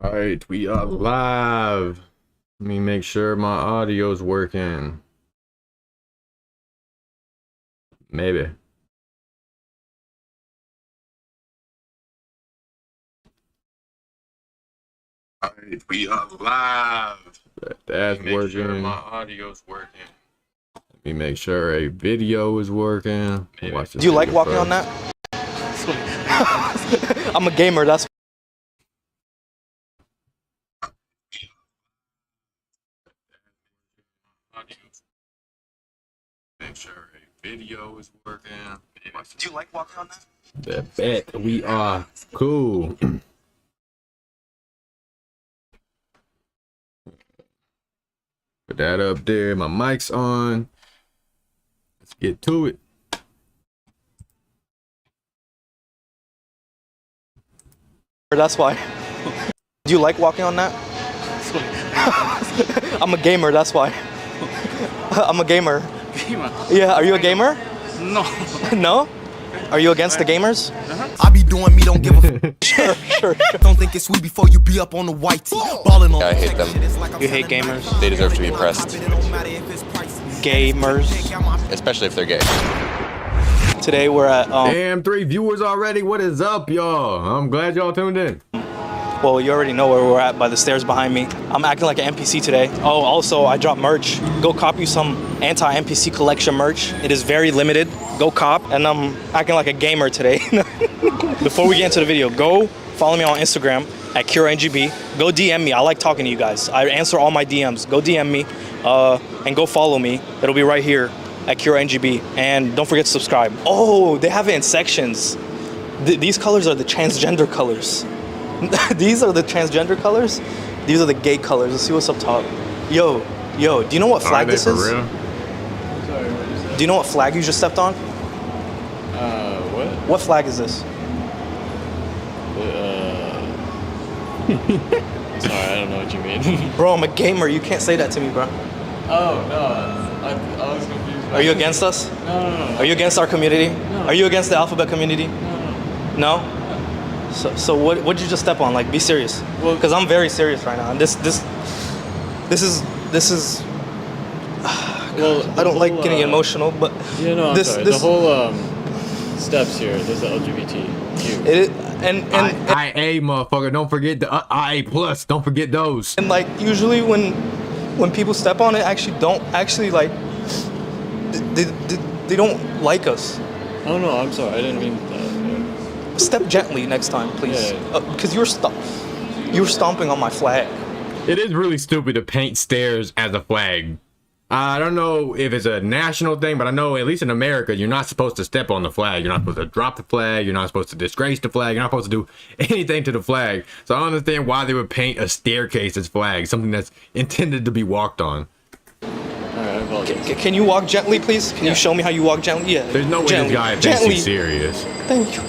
All right, we are live. Let me make sure my audio's working. Maybe. All right, we are live. That's working. Sure my audio's working. Let me make sure a video is working. Do you like walking on that? I'm a gamer, that's make sure a video is working. Do you like walking on that? Bet we are cool. Put that up there. My mic's on. Let's get to it. That's why. Do you like walking on that? I'm a gamer, that's why. I'm a gamer. Gamer? Yeah, are you a gamer? No. No? Are you against the gamers? I be doing me, don't give a Sure. Don't think it's sweet before you be up on the white tee. Ballin' on I hate them. You hate gamers? They deserve to be pressed, Gamers. especially if they're gay. Today we're at, Damn, 3 viewers already. What is up, y'all? I'm glad y'all tuned in. well, you already know where we're at by the stairs behind me. I'm acting like an NPC today. Oh, also, I dropped merch. Go cop you some anti-NPC collection merch. It is very limited. Go cop. And I'm acting like a gamer today. Before we get into the video, go follow me on Instagram at KiraNGB. Go DM me. I like talking to you guys. I answer all my DMs. Go DM me and go follow me. It'll be right here at KiraNGB. And don't forget to subscribe. Oh, they have it in sections. These colors are the transgender colors. These are the transgender colors. These are the gay colors. Let's see what's up top. Yo, do you know what flag this is? Real? Do you know what flag you just stepped on? What? What flag is this? Sorry, I don't know what you mean. Bro, I'm a gamer. You can't say that to me, bro. Oh, no. I was confused. Are you against us? No. Are you against our community? No. Are you against the alphabet community? No. No? So what'd you just step on? Like, be serious. Well- Because I'm very serious right now. And this is. Well, I don't like getting emotional, but Yeah, no, I'm this sorry. this The whole steps here, there's the LGBTQ. it and IA, motherfucker. Don't forget the IA plus. Don't forget those. And like usually when people step on it, actually like they don't like us. Oh, no, I'm sorry. I didn't mean that. Step gently next time, please. Yeah. Because you're stomping on my flag. It is really stupid to paint stairs as a flag. I don't know if it's a national thing, but I know at least in America, you're not supposed to step on the flag. You're not supposed to drop the flag. You're not supposed to disgrace the flag. You're not supposed to do anything to the flag. So I don't understand why they would paint a staircase as flag, something that's intended to be walked on. Alright, I apologize. Can you walk gently, please? Can you show me how you walk gently? Yeah. There's no way gently. this guy thinks Gently. he's serious. Thank you.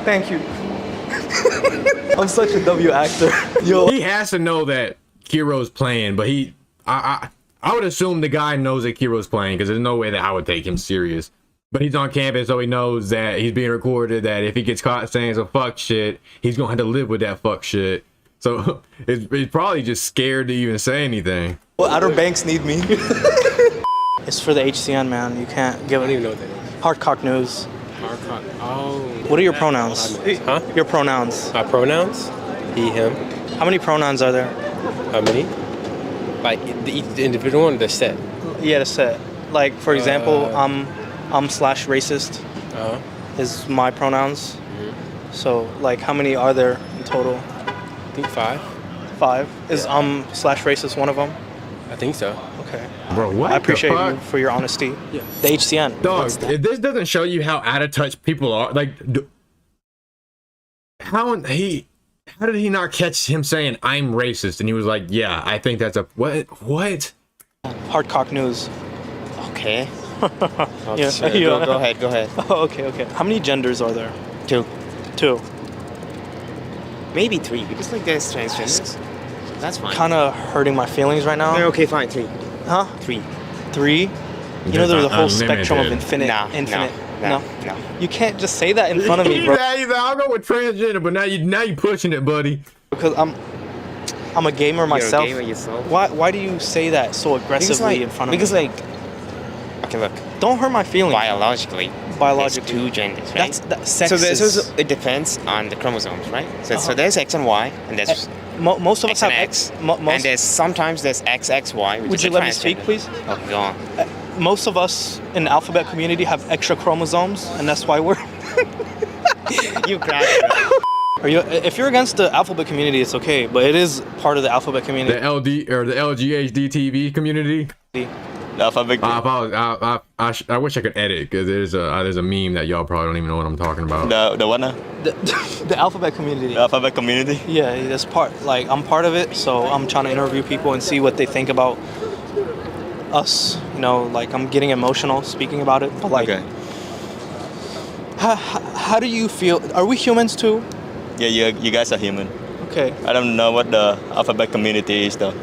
Thank you. I'm such a W actor. Yo. He has to know that Kiro's playing, but I would assume the guy knows that Kiro's playing because there's no way that I would take him serious. But he's on campus, so he knows that he's being recorded, that if he gets caught saying some fuck shit, he's gonna have to live with that fuck shit. So he's probably just scared to even say anything. Well, Outer Banks need me. It's for the HCN, man. You can't give I don't it. even know what that is. Hardcock news. Hardcock. Oh. What are your pronouns? Huh? Your pronouns. My pronouns? He, him. How many pronouns are there? How many? Like the individual one or the set? Yeah, the set. Like for example, I'm /racist Uh-huh. is my pronouns. So like, how many are there in total? I think 5. 5. Is /racist one of them? I think so. Okay. Bro, what I appreciate the fuck? you for your honesty. Yeah. The HCN. Dog, What's that? if this doesn't show you how out of touch people are, like, how did he not catch him saying I'm racist? And he was like, yeah, I think that's a what? Hardcock news. Okay. Yeah. Go ahead. Oh, okay. How many genders are there? 2. 2. Maybe 3, because like there's transgenders. That's fine. Kind of hurting my feelings right now. Okay, fine, 3. Huh? 3. 3? You know, there's a whole Unlimited. spectrum of infinite. Nah, infinite. No. You can't just say that in front of me, bro. I'll go with transgender, but now you pushing it, buddy. Because I'm a gamer myself. You're a gamer yourself. Why do you say that so aggressively in front of because me? like, okay, look, Don't hurt my feelings. biologically, Biologically. there's two genders, right? Sex so, is- it depends on the chromosomes, right? So there's X and Y, and there's most of us X and have X, most, and there's sometimes there's XXY. Which would is you a let me speak, transgender. please? Oh, go on. Most of us in the alphabet community have extra chromosomes, and that's why we're. You cracked it. If you're against the alphabet community, it's okay, but it is part of the alphabet The community. LD or the LGHDTV community. The alphabet. I wish I could edit because there's a meme that y'all probably don't even know what I'm talking about. The what now? The alphabet community. The alphabet community. Yeah, that's part. Like I'm part of it, so I'm trying to interview people and see what they think about us. You know, like I'm getting emotional speaking about it. But like, Okay. how do you feel? Are we humans too? Yeah, you guys are human. Okay, I don't know what the alphabet community is though.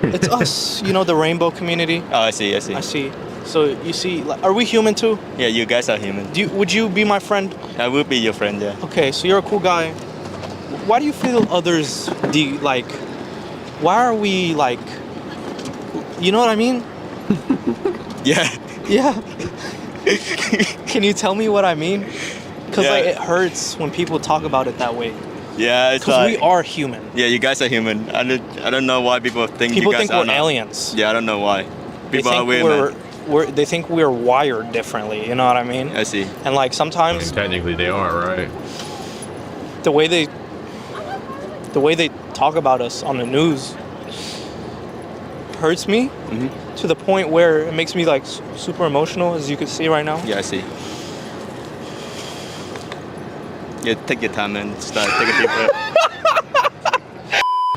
it's us. You know, the rainbow community. Oh, I see. I see. So you see, like, are we human too? Yeah, you guys are human. Would you be my friend? I will be your friend. Yeah. Okay, so you're a cool guy. Why do you feel others like? Why are we like? You know what I mean? Yeah. Yeah. Can you tell me what I mean? Because like Yeah. it hurts when people talk about it that way. Yeah, it's Because like. we are human. Yeah, you guys are human. I don't know why people think People you guys think are we're not. aliens. Yeah, I don't know why. They People are think weird. man. they think we're wired differently. You know what I mean? I see. And like And sometimes technically they are, right? the way they talk about us on the news hurts me to the point where it makes me like super emotional, as you can see right now. Yeah, I see. Yeah, take your time and start. Take a deep breath.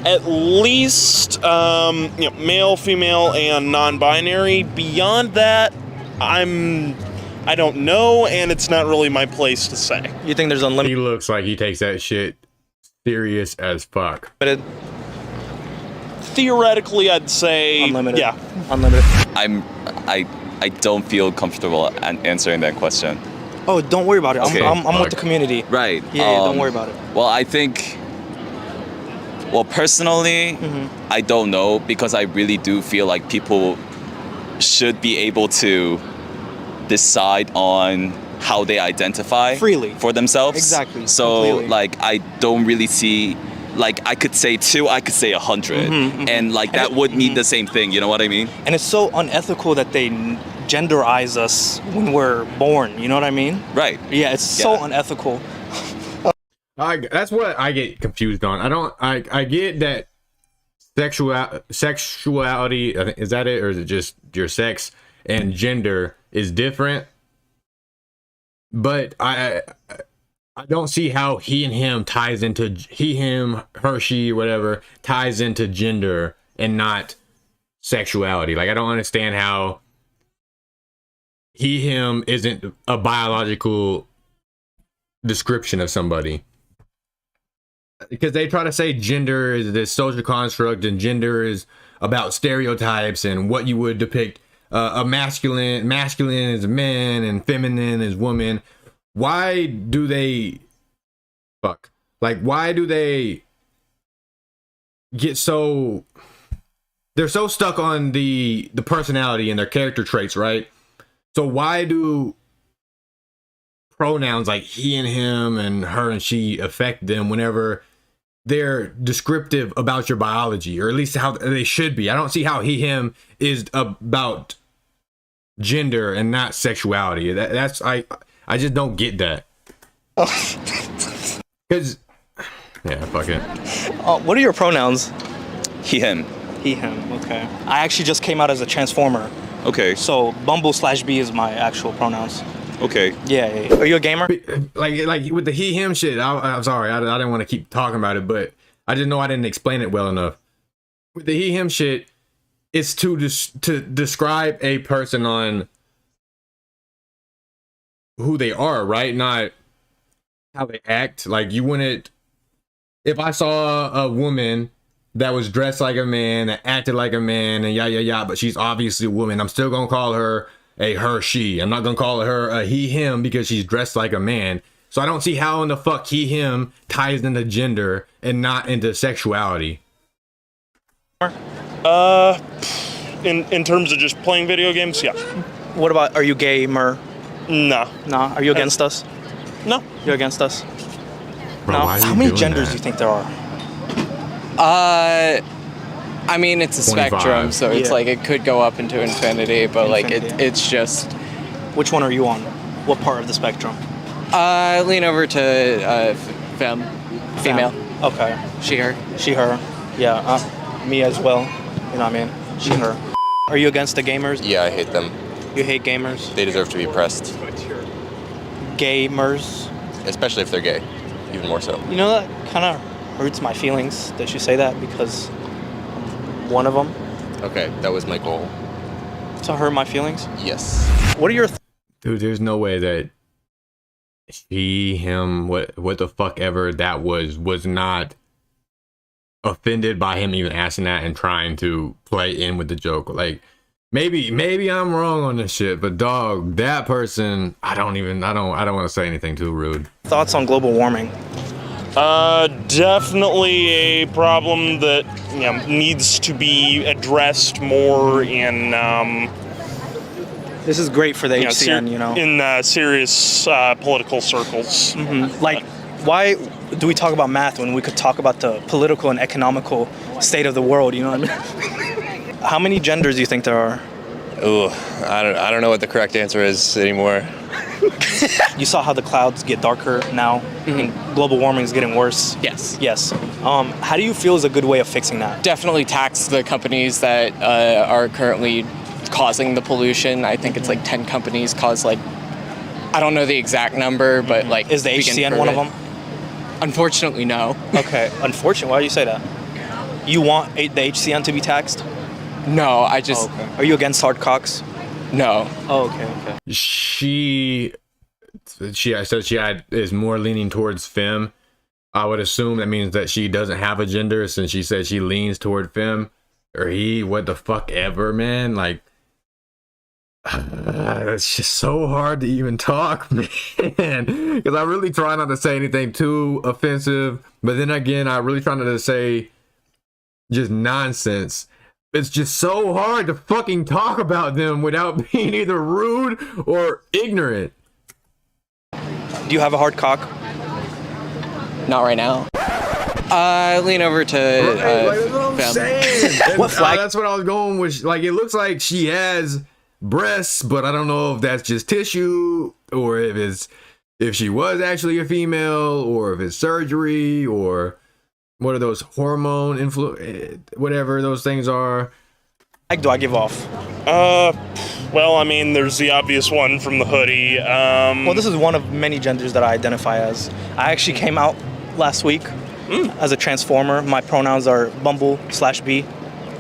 At least male, female, and non-binary. Beyond that, I don't know, and it's not really my place to say. You think there's He unlimited? looks like he takes that shit serious as fuck. Theoretically, I'd say Unlimited. yeah. Unlimited. I don't feel comfortable answering that question. Oh, don't worry about it. Okay. I'm with Fuck. the community. Right. Yeah, don't worry about it. Well, I think. Well, personally, I don't know because I really do feel like people should be able to decide on how they identify Freely. for themselves. Exactly. So, Completely. like, I don't really see. Like, I could say 2, I could say 100, and like that would mean the same thing. You know what I mean? And it's so unethical that they genderize us when we're born. You know what I mean? Right. Yeah, it's so Yeah. unethical. That's what I get confused on. I get that sexuality, is that it, or is it just your sex and gender is different? But I don't see how he and him ties into he, him, her, she, whatever ties into gender and not sexuality. Like I don't understand how he, him isn't a biological description of somebody. Because they try to say gender is this social construct and gender is about stereotypes and what you would depict a masculine is men and feminine is woman. Why do they why do they get so they're so stuck on the personality and their character traits, right? So why do pronouns like he and him and her and she affect them whenever they're descriptive about your biology, or at least how they should be? I don't see how he, him is about gender and not sexuality. That's I just don't get that. Because yeah, fuck it. What are your pronouns? He, him. He, him. Okay. I actually just came out as a transformer. Okay. So Bumble/B is my actual pronouns. Okay. Yeah. Are you a gamer? Like with the he, him shit, I'm sorry, I didn't want to keep talking about it, but I didn't know I didn't explain it well enough. With the he, him shit, it's to describe a person on who they are, right? Not how they act. Like you wouldn't, if I saw a woman that was dressed like a man, that acted like a man, and but she's obviously a woman, I'm still gonna call her a her she. I'm not gonna call her a he him because she's dressed like a man. So I don't see how in the fuck he him ties into gender and not into sexuality. In terms of just playing video games, yeah. What about, are you gamer? No. Nah. Are you against us? No. You're against us? Bro, No. why are you How many doing genders that? do you think there are? I mean, it's a 25. spectrum, so it's Yeah. like it could go up into infinity, but like Infinity. it's just Which one are you on? What part of the spectrum? lean over to female, Okay. she, her. She, her. Yeah, me as well. You know what I mean? She, her. Are you against the gamers? Yeah, I hate them. You hate gamers? They deserve to be oppressed, Gamers? especially if they're gay. Even more so. You know, that kind of hurts my feelings that you say that because I'm one of them. Okay, that was my goal. To hurt my feelings? Yes. What are your Dude, there's no way that she, him, what the fuck ever that was not offended by him even asking that and trying to play in with the joke. Like, maybe I'm wrong on this shit, but dog, that person, I don't want to say anything too rude. thoughts on global warming? Definitely a problem that needs to be addressed more in This is great for the HCN, you know. in serious political circles. Like, why do we talk about math when we could talk about the political and economical state of the world, you know what I mean? How many genders do you think there are? Ooh, I don't know what the correct answer is anymore. You saw how the clouds get darker now, and global warming is getting worse. Yes. Yes. How do you feel is a good way of fixing that? Definitely tax the companies that are currently causing the pollution. I think it's like 10 companies cause like, I don't know the exact number, but like. Is the we can HCN prove one of it. them? Unfortunately, no. Okay. Unfortunately, why do you say that? You want the HCN to be taxed? No, I just, Okay. Are you against hard cocks? no. Oh, okay. She said she is more leaning towards femme. I would assume that means that she doesn't have a gender since she said she leans toward femme or he, what the fuck ever, man. Like, it's just so hard to even talk, man, because I really try not to say anything too offensive, but then again, I really try not to say just nonsense. It's just so hard to fucking talk about them without being either rude or ignorant. Do you have a hard cock? Not right now. Lean over to That's what I'm femme. saying. What flag- That's what I was going with. Like, it looks like she has breasts, but I don't know if that's just tissue or if she was actually a female or if it's surgery or what are those hormone whatever those things are. Like, do I give off? Well, I mean, there's the obvious one from the hoodie. Well, this is one of many genders that I identify as. I actually came out last week as a transformer. My pronouns are Bumble/B,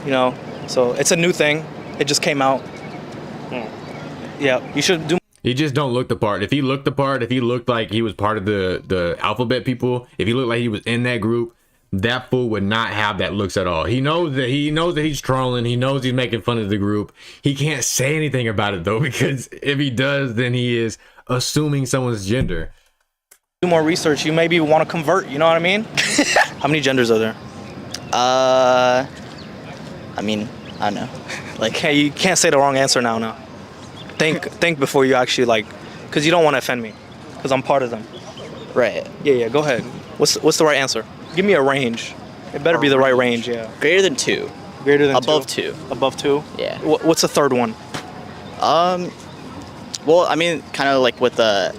you know, so it's a new thing. It just came out. Yeah, you should do. He just don't look the part. If he looked the part, if he looked like he was part of the alphabet people, if he looked like he was in that group, that fool would not have that looks at all. He knows that he's trolling. He knows he's making fun of the group. He can't say anything about it though, because if he does, then he is assuming someone's gender. Do more research. You maybe want to convert. You know what I mean? How many genders are there? I mean, I don't know. Like, Okay, you can't say the wrong answer now. No. Think before you actually because you don't want to offend me, because I'm part of them. right. Yeah. Go ahead. What's the right answer? Give me a range. It better be the right range. Yeah. Greater than 2. Greater than Above 2. 2. Above 2. Yeah. What's the third one? Well, I mean, kind of like with the.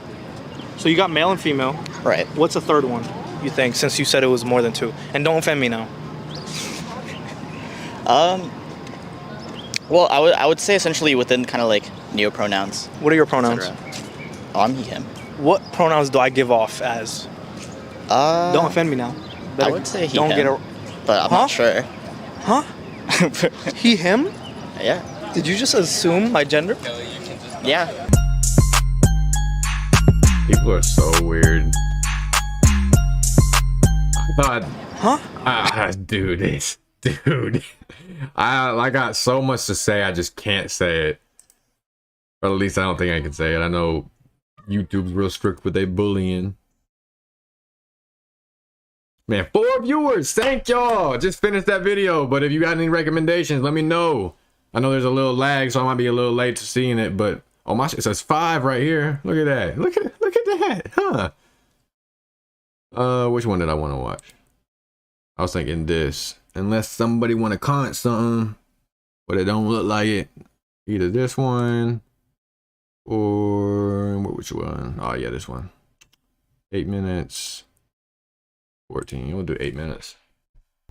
So you got male and female. Right. What's the third one? You think, since you said it was more than 2, and don't offend me now. Well, I would say essentially within kind of like neopronouns. What are your pronouns? Oh, I'm he, him. What pronouns do I give off as? Don't offend me now. I would say he, don't him, get a. but I'm Huh? not sure. Huh? He, him? Yeah. Did you just assume my gender? Yeah. People are so weird. I thought, dude, I got so much to say, I just can't say it. But at least I don't think I can say it. I know YouTube's real strict with their bullying. Man, 4 viewers. Thank y'all. Just finished that video. But if you got any recommendations, let me know. I know there's a little lag, so I might be a little late to seeing it. But oh my, it says 5 right here. Look at that. Look at that. Huh? Which one did I want to watch? I was thinking this. Unless somebody want to comment something, but it don't look like it. Either this one or which one? Oh yeah, this one. 8 minutes. 14. We'll do 8 minutes.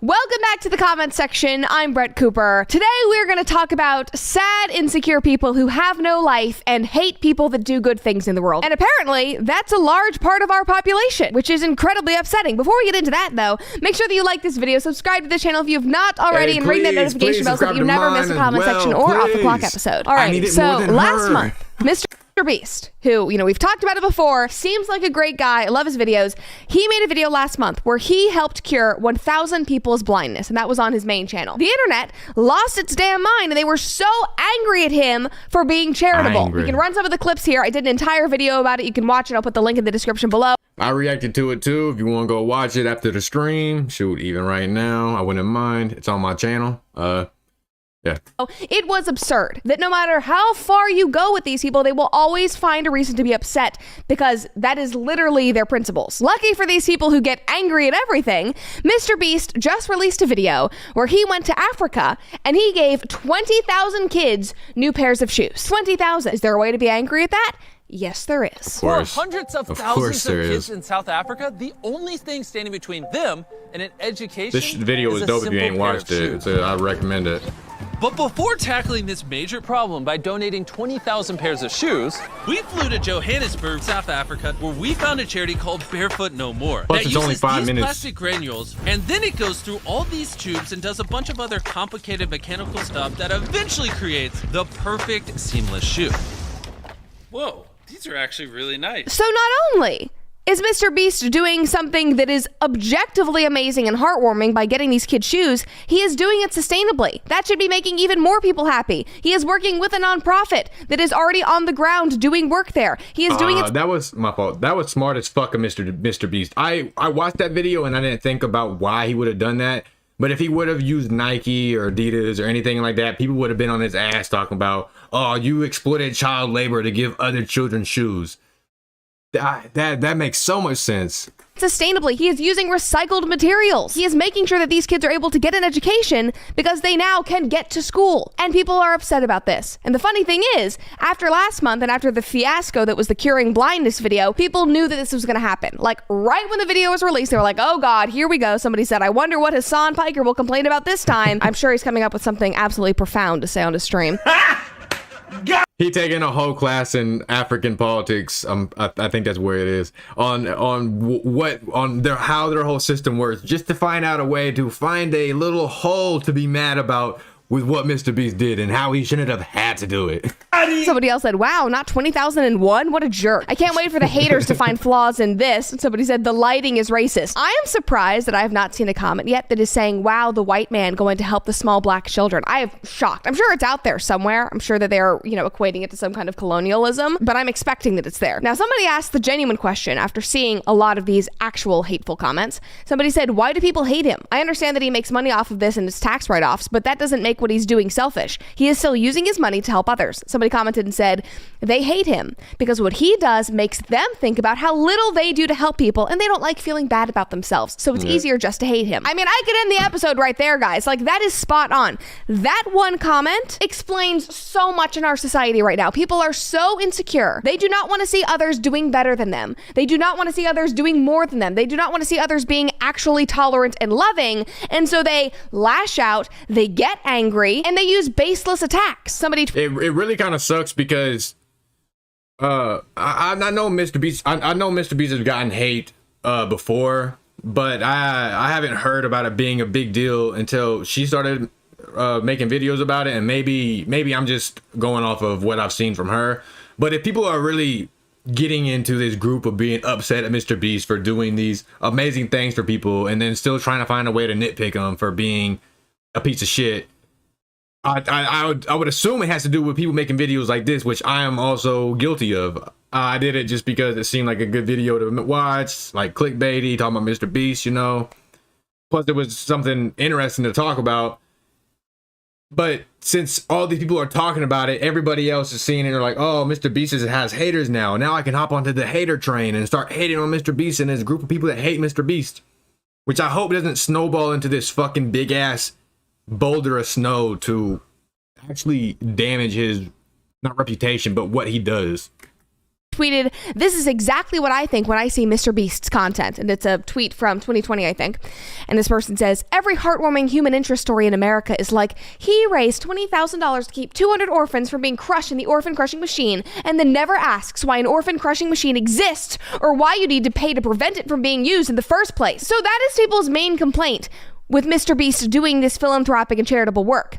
Welcome back to the comment section. I'm Brett Cooper. Today we're going to talk about sad, insecure people who have no life and hate people that do good things in the world. And apparently, that's a large part of our population, which is incredibly upsetting. Before we get into that, though, make sure that you like this video, subscribe to the channel if you have not already, and ring that notification bell so that you never miss a comment section or off the clock episode. All right, so last month, Mr. Beast, who, you know, we've talked about it before, seems like a great guy. I love his videos. He made a video last month where he helped cure 1,000 people's blindness, and that was on his main channel. The internet lost its damn mind, and they were so angry at him for being charitable. We can run some of the clips here. I did an entire video about it. You can watch it. I'll put the link in the description below. I reacted to it too. If you want to go watch it after the stream, shoot, even right now, I wouldn't mind. It's on my channel. Yeah. It was absurd that no matter how far you go with these people, they will always find a reason to be upset because that is literally their principles. Lucky for these people who get angry at everything, Mr. Beast just released a video where he went to Africa and he gave 20,000 kids new pairs of shoes. 20,000. Is there a way to be angry at that? Yes, there is. For hundreds of thousands of kids in South Africa, the only thing standing between them and an education This video was dope if you ain't watched it, so I recommend it. But before tackling this major problem by donating 20,000 pairs of shoes, we flew to Johannesburg, South Africa, where we found a charity called Barefoot No More. Plus, that it's only uses 5 these minutes. plastic granules, and then it goes through all these tubes and does a bunch of other complicated mechanical stuff that eventually creates the perfect seamless shoe. Whoa, these are actually really nice. So not only is Mr. Beast doing something that is objectively amazing and heartwarming by getting these kids shoes, he is doing it sustainably. That should be making even more people happy. He is working with a nonprofit that is already on the ground doing work there. He is doing it. That was my fault. That was smart as fuck of Mr. Beast. I watched that video and I didn't think about why he would have done that. But if he would have used Nike or Adidas or anything like that, people would have been on his ass talking about, oh, you exploited child labor to give other children shoes. That makes so much sense. Sustainably, he is using recycled materials. He is making sure that these kids are able to get an education because they now can get to school. And people are upset about this. And the funny thing is, after last month and after the fiasco that was the curing blindness video, people knew that this was going to happen. Like right when the video was released, they were like, oh God, here we go. Somebody said, I wonder what Hassan Piker will complain about this time. I'm sure he's coming up with something absolutely profound to say on his stream. He taking a whole class in African politics. I think that's where it is on how their whole system works, just to find out a way to find a little hole to be mad about with what Mr. Beast did and how he shouldn't have had to do it. Somebody else said, wow, not 20,001? What a jerk. I can't wait for the haters to find flaws in this. And somebody said, the lighting is racist. I am surprised that I have not seen a comment yet that is saying, wow, the white man going to help the small black children. I am shocked. I'm sure it's out there somewhere. I'm sure that they're, equating it to some kind of colonialism, but I'm expecting that it's there. Now, somebody asked the genuine question after seeing a lot of these actual hateful comments. Somebody said, why do people hate him? I understand that he makes money off of this and his tax write-offs, but that doesn't make what he's doing selfish. He is still using his money to help others. Somebody commented and said they hate him because what he does makes them think about how little they do to help people and they don't like feeling bad about themselves. So it's easier just to hate him. I mean, I could end the episode right there, guys. Like, that is spot on. That one comment explains so much in our society right now. People are so insecure. They do not want to see others doing better than them. They do not want to see others doing more than them. They do not want to see others being actually tolerant and loving. And so they lash out, they get angry, and they use baseless attacks. It really kind of sucks because I know Mr. Beast. I know Mr. Beast has gotten hate before, but I haven't heard about it being a big deal until she started making videos about it, and maybe I'm just going off of what I've seen from her. But if people are really getting into this group of being upset at Mr. Beast for doing these amazing things for people and then still trying to find a way to nitpick him for being a piece of shit, I would assume it has to do with people making videos like this, which I am also guilty of. I did it just because it seemed like a good video to watch, like clickbaity, talking about Mr. Beast, you know. Plus, it was something interesting to talk about. But since all these people are talking about it, everybody else is seeing it. They're like, oh, Mr. Beast has haters now. Now I can hop onto the hater train and start hating on Mr. Beast and his group of people that hate Mr. Beast. Which I hope doesn't snowball into this fucking big ass boulder of snow to actually damage his, not reputation, but what he does. Tweeted, this is exactly what I think when I see Mr. Beast's content. And it's a tweet from 2020, I think. And this person says, every heartwarming human interest story in America is like, he raised $20,000 to keep 200 orphans from being crushed in the orphan crushing machine, and then never asks why an orphan crushing machine exists or why you need to pay to prevent it from being used in the first place. So that is people's main complaint with Mr. Beast doing this philanthropic and charitable work,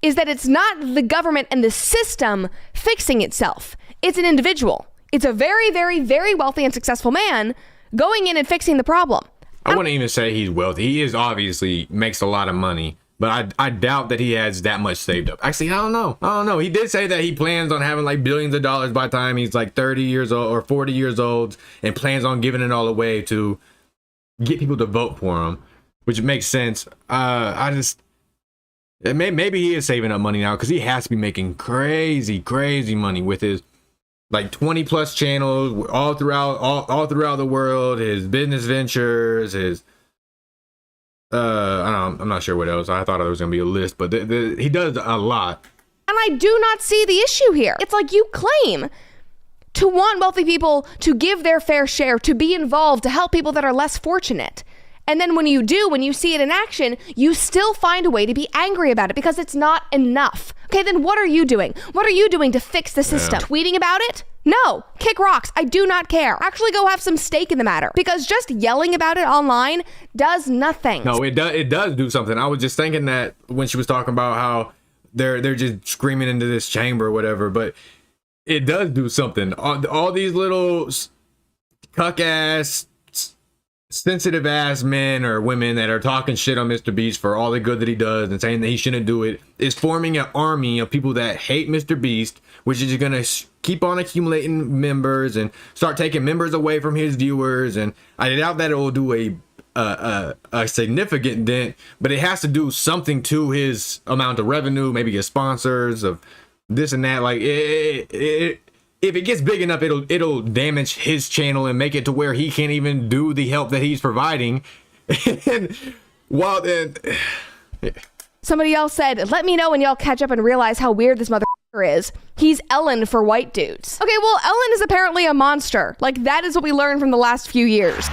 is that it's not the government and the system fixing itself. It's an individual. It's a very, very, very wealthy and successful man going in and fixing the problem. I wouldn't even say he's wealthy. He is obviously makes a lot of money, but I doubt that he has that much saved up. Actually, I don't know. He did say that he plans on having like billions of dollars by the time he's like 30 years old or 40 years old, and plans on giving it all away to get people to vote for him, which makes sense. Maybe he is saving up money now because he has to be making crazy money with his like 20 plus channels all throughout the world, his business ventures, his I'm not sure what else. I thought there was gonna be a list, but he does a lot. And I do not see the issue here. It's like you claim to want wealthy people to give their fair share, to be involved, to help people that are less fortunate. And then when you see it in action, you still find a way to be angry about it because it's not enough. Okay, then what are you doing? What are you doing to fix the system? Yeah. Tweeting about it? No. Kick rocks. I do not care. Actually go have some stake in the matter, because just yelling about it online does nothing. No, it does do something. I was just thinking that when she was talking about how they're just screaming into this chamber or whatever, but it does do something. All these little cuck ass, sensitive ass men or women that are talking shit on Mr. Beast for all the good that he does and saying that he shouldn't do it is forming an army of people that hate Mr. Beast, which is going to keep on accumulating members and start taking members away from his viewers. And I doubt that it will do a significant dent, but it has to do something to his amount of revenue, maybe his sponsors of this and that. Like if it gets big enough, it'll damage his channel and make it to where he can't even do the help that he's providing. And while then, somebody else said, let me know when y'all catch up and realize how weird this motherfucker is. He's Ellen for white dudes. Okay, well, Ellen is apparently a monster. Like, that is what we learned from the last few years.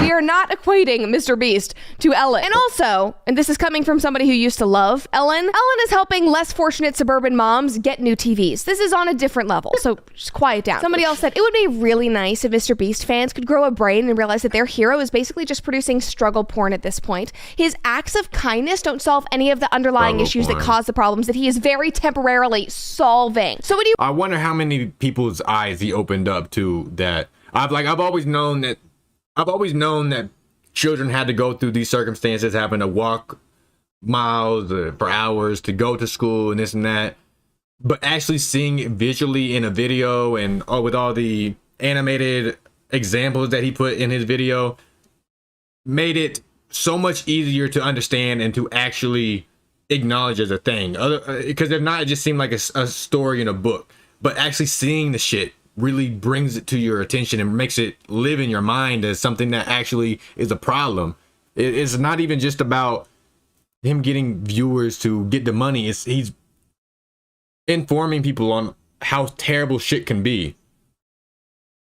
We are not equating Mr. Beast to Ellen. And also, and this is coming from somebody who used to love Ellen is helping less fortunate suburban moms get new TVs. This is on a different level, so just quiet down. Somebody else said, it would be really nice if Mr. Beast fans could grow a brain and realize that their hero is basically just producing struggle porn at this point. His acts of kindness don't solve any of the underlying issues that cause the problems that he is very temporarily solving. So what do you... I wonder how many people's eyes he opened up to that. I've always known that children had to go through these circumstances, having to walk miles for hours to go to school and this and that. But actually seeing it visually in a video and with all the animated examples that he put in his video made it so much easier to understand and to actually acknowledge as a thing. Because if not, it just seemed like a story in a book. But actually seeing the shit really brings it to your attention and makes it live in your mind as something that actually is a problem. It's not even just about him getting viewers to get the money. He's informing people on how terrible shit can be,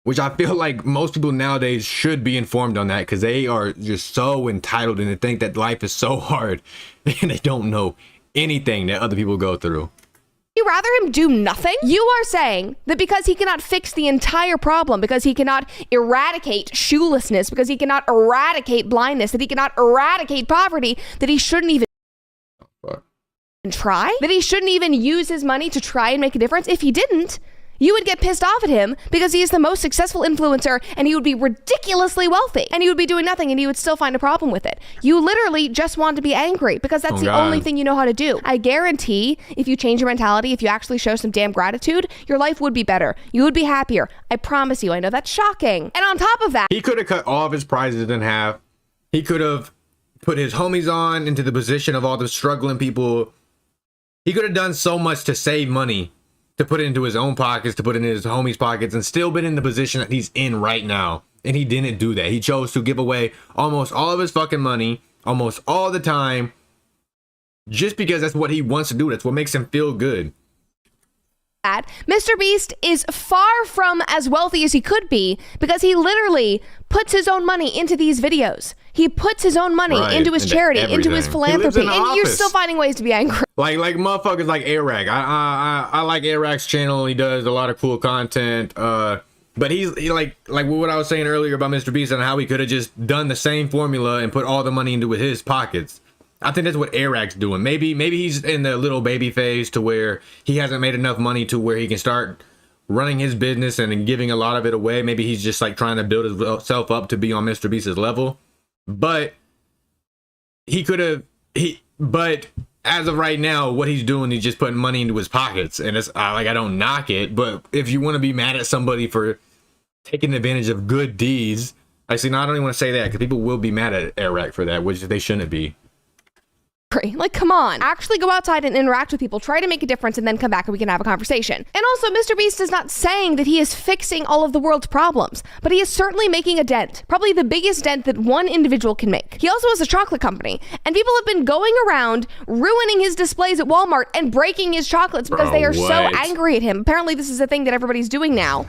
which I feel like most people nowadays should be informed on that, because they are just so entitled and they think that life is so hard and they don't know anything that other people go through. You rather him do nothing? You are saying that because he cannot fix the entire problem, because he cannot eradicate shoelessness, because he cannot eradicate blindness, that he cannot eradicate poverty, that he shouldn't even try? That he shouldn't even use his money to try and make a difference? If he didn't, You would get pissed off at him because he is the most successful influencer and he would be ridiculously wealthy and he would be doing nothing and he would still find a problem with it. You literally just want to be angry because that's the only thing you know how to do. I guarantee if you change your mentality, if you actually show some damn gratitude, your life would be better. You would be happier. I promise you. I know that's shocking. And on top of that, he could have cut all of his prizes in half. He could have put his homies on into the position of all the struggling people. He could have done so much to save money, to put it into his own pockets, to put it in his homies' pockets, and still been in the position that he's in right now. And he didn't do that. He chose to give away almost all of his fucking money, almost all the time, just because that's what he wants to do. That's what makes him feel good. Mr. Beast is far from as wealthy as he could be because he literally puts his own money into these videos. He puts his own money into his charity, into his philanthropy, and you're still finding ways to be angry. Like motherfuckers like Airrack. I like Airrack's channel. He does a lot of cool content. But he like what I was saying earlier about Mr. Beast and how he could have just done the same formula and put all the money into his pockets. I think that's what Airrack's doing. Maybe he's in the little baby phase to where he hasn't made enough money to where he can start running his business and giving a lot of it away. Maybe he's just like trying to build himself up to be on Mr. Beast's level. But he could have but as of right now, what he's doing, he's just putting money into his pockets. And it's like, I don't knock it, but if you want to be mad at somebody for taking advantage of good deeds, I don't even want to say that because people will be mad at Airrack for that, which they shouldn't be. Like, come on. Actually go outside and interact with people. Try to make a difference and then come back and we can have a conversation. And also, Mr. Beast is not saying that he is fixing all of the world's problems, but he is certainly making a dent. Probably the biggest dent that one individual can make. He also has a chocolate company, and people have been going around ruining his displays at Walmart and breaking his chocolates because they are so angry at him. Apparently, this is a thing that everybody's doing now.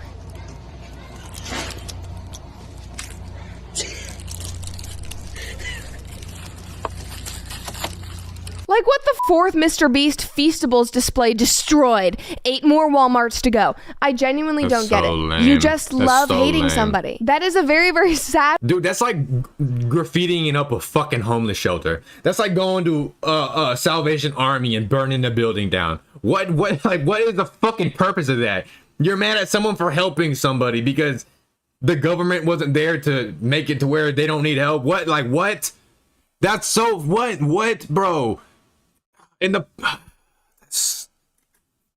Like, what the fourth Mr. Beast Feastables display destroyed? 8 more Walmarts to go. I genuinely don't get it. Lame. You just love hating somebody. That is a very, very sad... Dude, that's like graffitiing up a fucking homeless shelter. That's like going to Salvation Army and burning the building down. What is the fucking purpose of that? You're mad at someone for helping somebody because the government wasn't there to make it to where they don't need help? What? That's so... What, bro? In the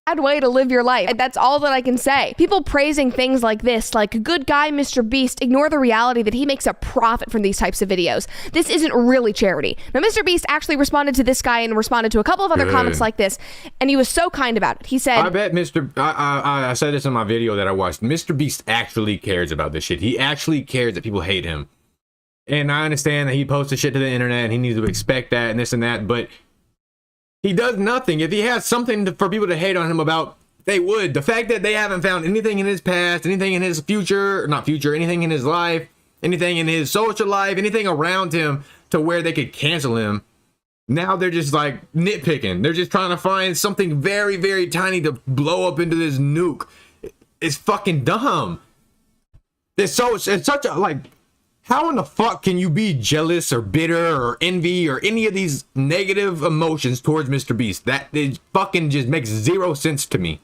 bad way to live your life. That's all that I can say. People praising things like this, like good guy Mr. Beast, ignore the reality that he makes a profit from these types of videos. This isn't really charity. Now, Mr. Beast actually responded to this guy and responded to a couple of other comments like this, and he was so kind about it. He said, I bet I said this in my video that I watched. Mr. Beast actually cares about this shit. He actually cares that people hate him. And I understand that he posts shit to the internet and he needs to expect that and this and that, but he does nothing. If he has something for people to hate on him about, they would. The fact that they haven't found anything in his past, anything in his anything in his life, anything in his social life, anything around him to where they could cancel him. Now they're just like nitpicking. They're just trying to find something very, very tiny to blow up into this nuke. It's fucking dumb. It's such a, like, how in the fuck can you be jealous or bitter or envy or any of these negative emotions towards Mr. Beast? That it fucking just makes zero sense to me.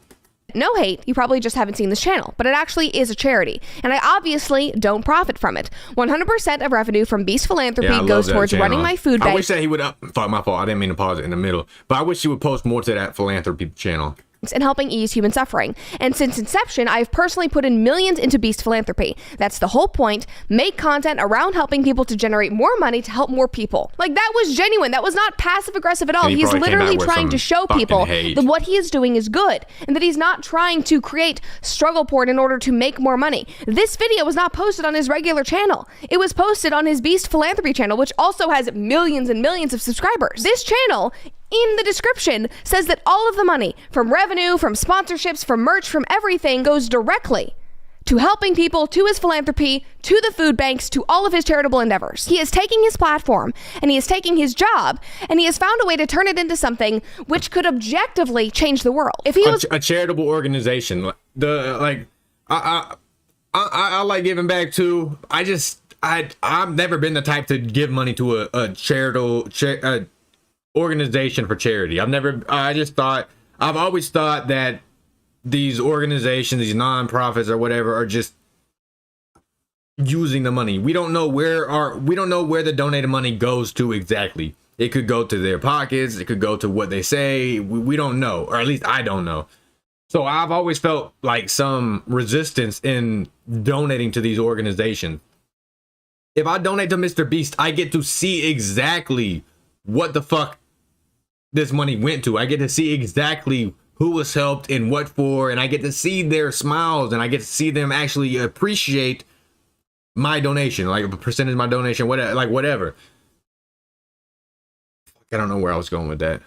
No hate, you probably just haven't seen this channel, but it actually is a charity, and I obviously don't profit from it. 100% of revenue from Beast Philanthropy goes towards running my food bank. I wish that he would, fuck, my fault, I didn't mean to pause it in the middle, but I wish he would post more to that philanthropy channel. And helping ease human suffering. And since inception, I've personally put in millions into Beast Philanthropy. That's the whole point. Make content around helping people to generate more money to help more people. Like, that was genuine. That was not passive aggressive at all. He's literally trying to show people that what he is doing is good and that he's not trying to create struggle porn in order to make more money. This video was not posted on his regular channel. It was posted on his Beast Philanthropy channel, which also has millions and millions of subscribers. This channel, in the description, says that all of the money from revenue, from sponsorships, from merch, from everything goes directly to helping people, to his philanthropy, to the food banks, to all of his charitable endeavors. He is taking his platform and he is taking his job and he has found a way to turn it into something which could objectively change the world. If he was a charitable organization, I like giving back too. I've never been the type to give money to a charitable organization for charity. I've always thought that these organizations, these nonprofits or whatever, are just using the money. We don't know where the donated money goes to exactly. It could go to their pockets, it could go to what they say. We don't know, or at least I don't know. So I've always felt like some resistance in donating to these organizations. If I donate to Mr. Beast, I get to see exactly what the fuck this money went to. I get to see exactly who was helped and what for, and I get to see their smiles, and I get to see them actually appreciate my donation, like a percentage of my donation, whatever, like whatever. I don't know where I was going with that.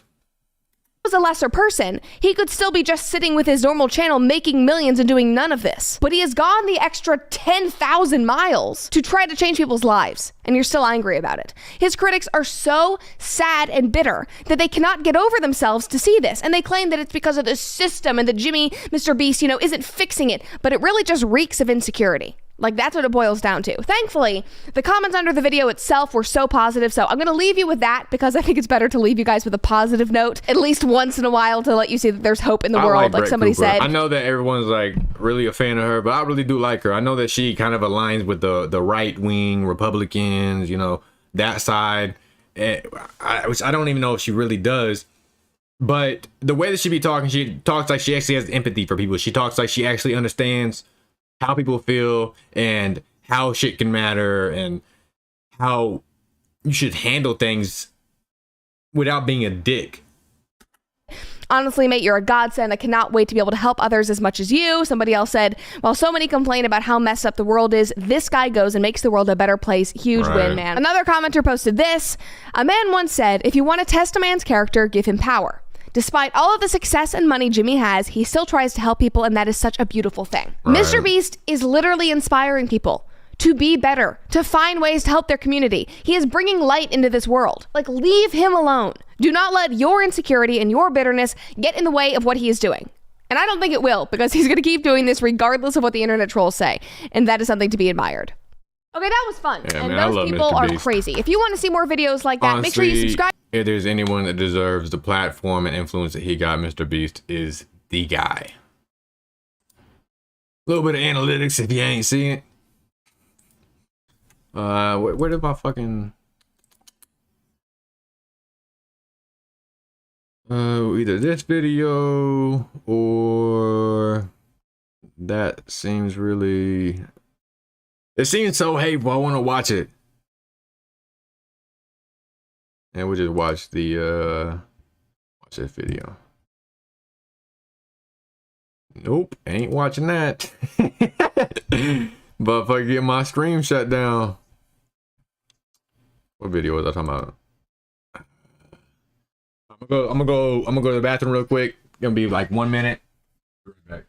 Was a lesser person, he could still be just sitting with his normal channel making millions and doing none of this. But he has gone the extra 10,000 miles to try to change people's lives, and you're still angry about it. His critics are so sad and bitter that they cannot get over themselves to see this, and they claim that it's because of the system and that Mr. Beast, isn't fixing it, but it really just reeks of insecurity. Like, that's what it boils down to. Thankfully, the comments under the video itself were so positive, so I'm going to leave you with that because I think it's better to leave you guys with a positive note, at least once in a while, to let you see that there's hope in the world, like somebody said. I know that everyone's like really a fan of her, but I really do like her. I know that she kind of aligns with the right-wing Republicans, that side, which I don't even know if she really does. But the way that she talks like she actually has empathy for people. She talks like she actually understands how people feel and how shit can matter and how you should handle things without being a dick. Honestly, mate, you're a godsend. I cannot wait to be able to help others as much as you. Somebody else said, while so many complain about how messed up the world is, this guy goes and makes the world a better place. Huge win, man. Another commenter posted this. A man once said, if you want to test a man's character, give him power. Despite all of the success and money Jimmy has, he still tries to help people, and that is such a beautiful thing. Mr. Beast is literally inspiring people to be better, to find ways to help their community. He is bringing light into this world. Like, leave him alone. Do not let your insecurity and your bitterness get in the way of what he is doing. And I don't think it will, because he's going to keep doing this regardless of what the internet trolls say. And that is something to be admired. Okay, that was fun. Yeah, and man, those people are crazy. If you want to see more videos like that, make sure you subscribe. If there's anyone that deserves the platform and influence that he got, Mr. Beast is the guy. A little bit of analytics if you ain't seen it. Where did my fucking... either this video or that seems really... It seems so hateful. I want to watch it. And we'll just watch the watch this video. Nope, ain't watching that. But if I get my stream shut down. What video was I talking about? I'm gonna go to the bathroom real quick. It's gonna be like 1 minute. Be right back.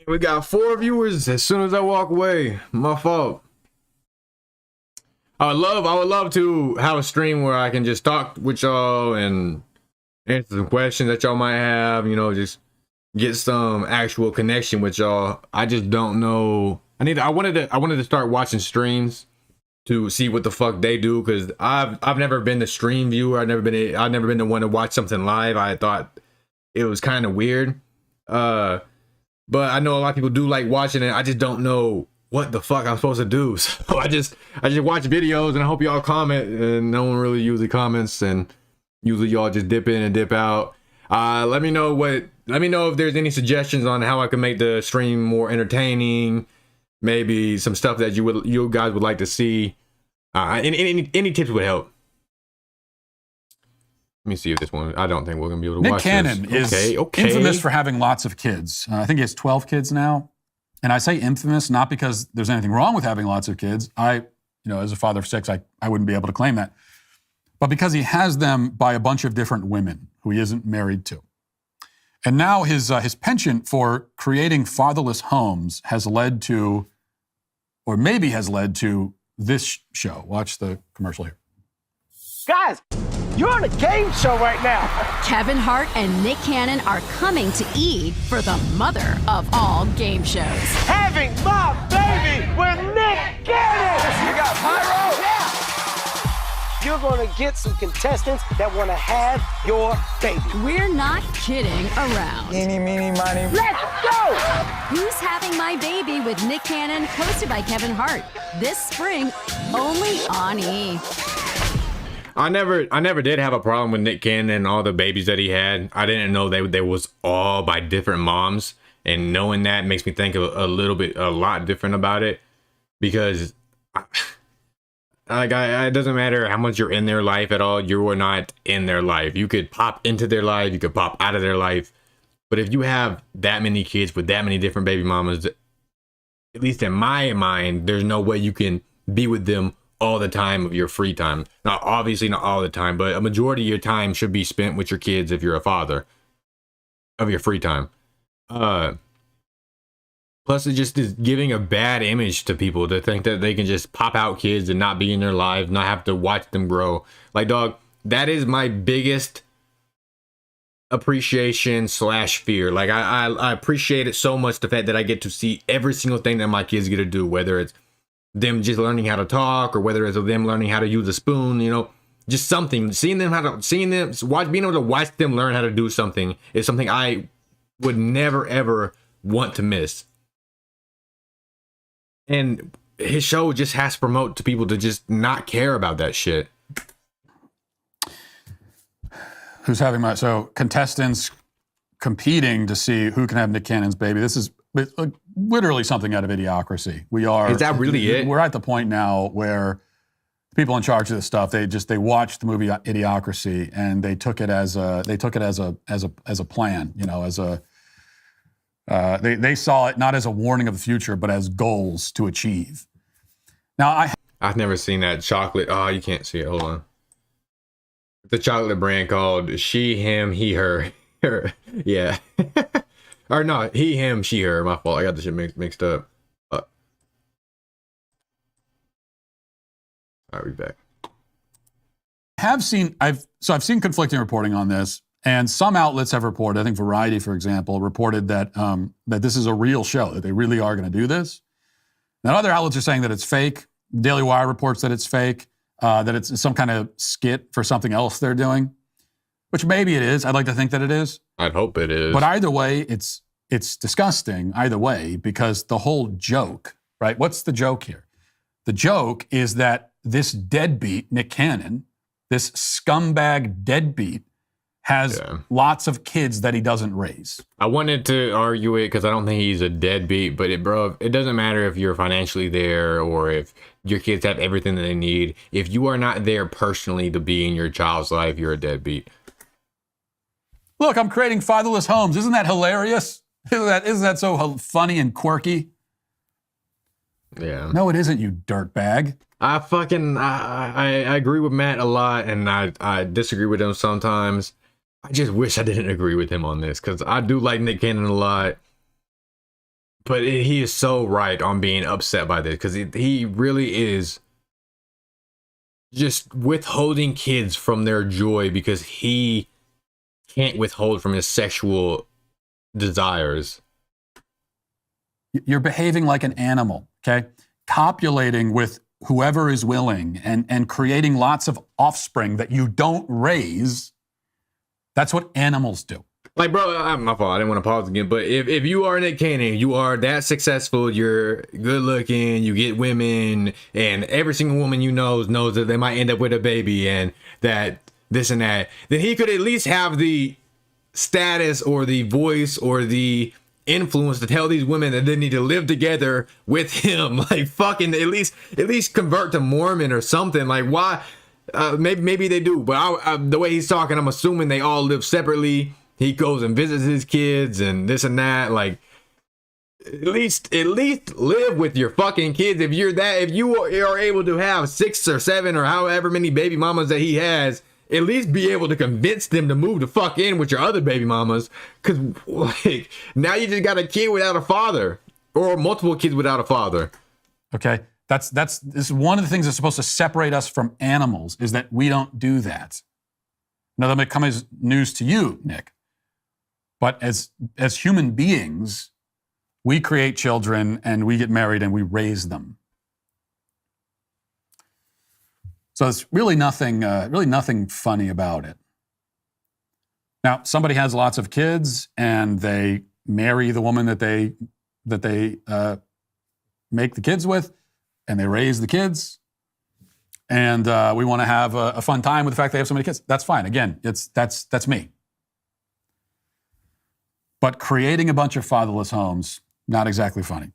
We got 4 viewers as soon as I walk away. My fault. I would love to have a stream where I can just talk with y'all and answer some questions that y'all might have, just get some actual connection with y'all. I just don't know. I wanted to start watching streams to see what the fuck they do, because I've never been the stream viewer. I've never been the one to watch something live. I thought it was kind of weird. But I know a lot of people do like watching it. I just don't know what the fuck I'm supposed to do. So I just watch videos and I hope y'all comment, and no one really usually comments, and Usually y'all just dip in and dip out. Let me know if there's any suggestions on how I can make the stream more entertaining. Maybe some stuff that you guys would like to see. Any tips would help. Let me see if this one. I don't think we're gonna be able to Nick watch Cannon this. is infamous for having lots of kids. I think he has 12 kids now. And I say infamous not because there's anything wrong with having lots of kids. As a father of 6, I wouldn't be able to claim that. But because he has them by a bunch of different women who he isn't married to. And now his penchant for creating fatherless homes has led to, or maybe has led to, this show. Watch the commercial here. Guys, you're on a game show right now. Kevin Hart and Nick Cannon are coming to E! for the mother of all game shows. Having my baby with Nick Cannon. You got pyro? Yeah. You're going to get some contestants that want to have your baby. We're not kidding around. Eeny, meeny, miny. Let's go! Who's Having My Baby with Nick Cannon, hosted by Kevin Hart. This spring, only on E! I never did have a problem with Nick Cannon and all the babies that he had. I didn't know they was all by different moms, and knowing that makes me think a lot different about it, because it doesn't matter how much you're in their life at all. You are not in their life. You could pop into their life, you could pop out of their life, but if you have that many kids with that many different baby mamas, at least in my mind, there's no way you can be with them all the time of your free time. Now, obviously not all the time, but a majority of your time should be spent with your kids if you're a father, of your free time. Plus, it just is giving a bad image to people to think that they can just pop out kids and not be in their lives, not have to watch them grow. Like, dog, that is my biggest appreciation / fear. Like, I appreciate it so much, the fact that I get to see every single thing that my kids get to do, whether it's them just learning how to talk, or whether it's them learning how to use a spoon, just something. Being able to watch them learn how to do something is something I would never ever want to miss. And his show just has to promote to people to just not care about that shit. Who's having my, so contestants competing to see who can have Nick Cannon's baby. This is literally something out of Idiocracy. Is that really it? We're at the point now where people in charge of this stuff, they watched the movie Idiocracy and they took it as a plan, they saw it not as a warning of the future, but as goals to achieve. Now, I've never seen that chocolate. Oh, you can't see it. Hold on. The chocolate brand called She, Him, He, Her. Yeah. Or no, he, him, she, her. My fault. I got the shit mixed up. All right, we back. I've seen conflicting reporting on this, and some outlets have reported, I think Variety, for example, reported that that this is a real show, that they really are going to do this. Now, other outlets are saying that it's fake. Daily Wire reports that it's fake, that it's some kind of skit for something else they're doing, which maybe it is. I'd like to think that it is. I'd hope it is. But either way, it's disgusting either way, because the whole joke, right? What's the joke here? The joke is that this deadbeat, Nick Cannon, this scumbag deadbeat, has lots of kids that he doesn't raise. I wanted to argue it because I don't think he's a deadbeat, but it doesn't matter if you're financially there or if your kids have everything that they need. If you are not there personally to be in your child's life, you're a deadbeat. Look, I'm creating fatherless homes. Isn't that hilarious? Isn't that so funny and quirky? Yeah. No, it isn't, you dirtbag. I agree with Matt a lot, and I disagree with him sometimes. I just wish I didn't agree with him on this, because I do like Nick Cannon a lot. But he is so right on being upset by this, because he really is just withholding kids from their joy because he can't withhold from his sexual desires. You're behaving like an animal, okay? Copulating with whoever is willing and creating lots of offspring that you don't raise. That's what animals do. Like, bro, my fault. I didn't want to pause again. But if you are Nick Cannon, you are that successful, you're good looking, you get women, and every single woman you knows that they might end up with a baby, and that this and that, then he could at least have the status or the voice or the influence to tell these women that they need to live together with him. Like, fucking at least convert to Mormon or something. Like, why? Maybe they do, but the way he's talking, I'm assuming they all live separately. He goes and visits his kids and this and that. Like, at least live with your fucking kids. If you are able to have 6 or 7 or however many baby mamas that he has, at least be able to convince them to move the fuck in with your other baby mamas. Cause like, now you just got a kid without a father, or multiple kids without a father. Okay. This is one of the things that's supposed to separate us from animals, is that we don't do that. Now, that may come as news to you, Nick, but as human beings, we create children and we get married and we raise them. So it's really nothing funny about it. Now, somebody has lots of kids and they marry the woman that they make the kids with, and they raise the kids, and we want to have a fun time with the fact they have so many kids. That's fine. Again, that's me. But creating a bunch of fatherless homes, not exactly funny.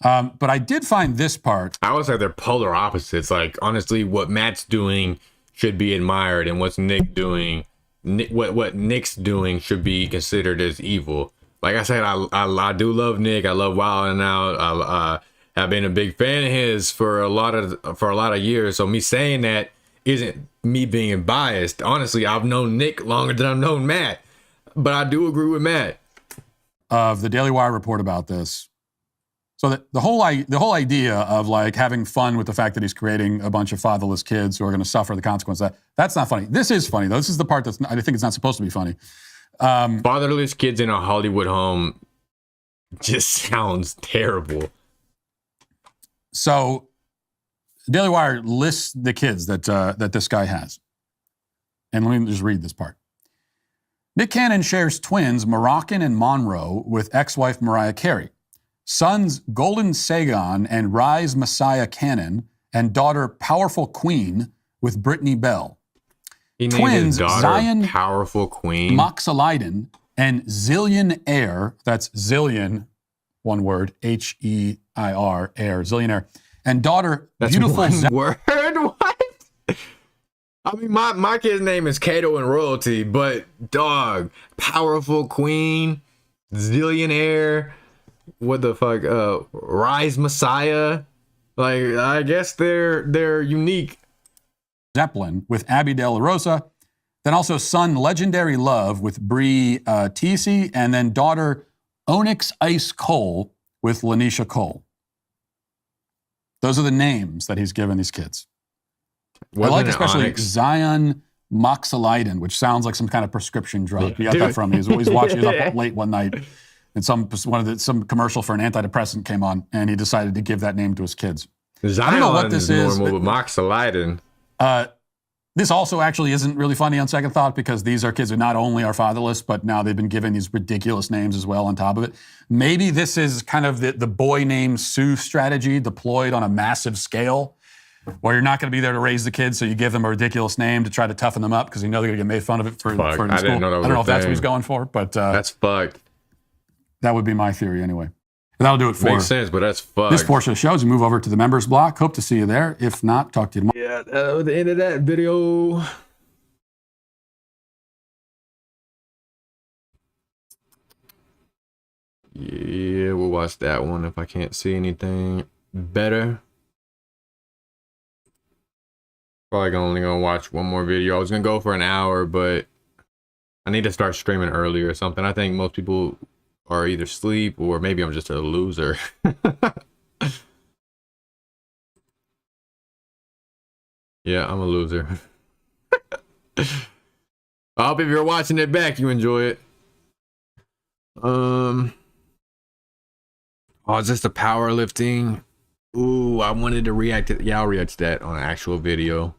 But I did find this part. I would say they're polar opposites. Like, honestly, what Matt's doing should be admired, and what's Nick doing, what Nick's doing should be considered as evil. Like I said, I do love Nick. I love Wild 'N Out. I've been a big fan of his for a lot of years. So me saying that isn't me being biased. Honestly, I've known Nick longer than I've known Matt, but I do agree with Matt. Of the Daily Wire report about this. So that the whole idea of like having fun with the fact that he's creating a bunch of fatherless kids who are going to suffer the consequences, that's not funny. This is funny though. This is the part I think it's not supposed to be funny. Fatherless kids in a Hollywood home just sounds terrible. So, Daily Wire lists the kids that this guy has. And let me just read this part. Nick Cannon shares twins, Moroccan and Monroe, with ex-wife Mariah Carey. Sons Golden Sagan and Rise Messiah Cannon, and daughter Powerful Queen with Brittany Bell. He named Twins his daughter Zion Powerful Queen. Moxaliden and Zillion Air, that's Zillion, one word, H-E-I-R, Air, Zillionaire, and daughter That's Beautiful one word? What? I mean, my kid's name is Kato and Royalty, but dog, Powerful Queen, Zillionaire, what the fuck, Rise Messiah. Like, I guess they're unique. Zeppelin with Abby De La Rosa, then also son Legendary Love with Bree Teesey, and then daughter Onyx Ice Cole with Lanisha Cole. Those are the names that he's given these kids. I like especially Onyx? Zion Moxaliden, which sounds like some kind of prescription drug. He got that from me. He was watching it up late one night, and some commercial for an antidepressant came on, and he decided to give that name to his kids. Zion I don't know what this is. Normal, but Moxaliden. This also actually isn't really funny on second thought, because these are kids who not only are fatherless, but now they've been given these ridiculous names as well on top of it. Maybe this is kind of the boy named Sue strategy deployed on a massive scale, where you're not going to be there to raise the kids, so you give them a ridiculous name to try to toughen them up, because you know they're going to get made fun of it for in I school. didn't know that was I don't know a if that's what thing. he's going for, but That's fucked. that would be my theory anyway. And that'll do it for Makes sense, but that's fucked. this portion of the show. As we move over to the members block, hope to see you there. If not, talk to you tomorrow. Yeah, that was the end of that video. Yeah, we'll watch that one if I can't see anything better. Probably only gonna watch one more video. I was gonna go for an hour, but I need to start streaming early or something. I think most people are either asleep or maybe I'm just a loser. Yeah, I'm a loser. I hope if you're watching it back, you enjoy it. Oh, is this the powerlifting? Ooh, I wanted to react to. Yeah, I'll react to that on an actual video.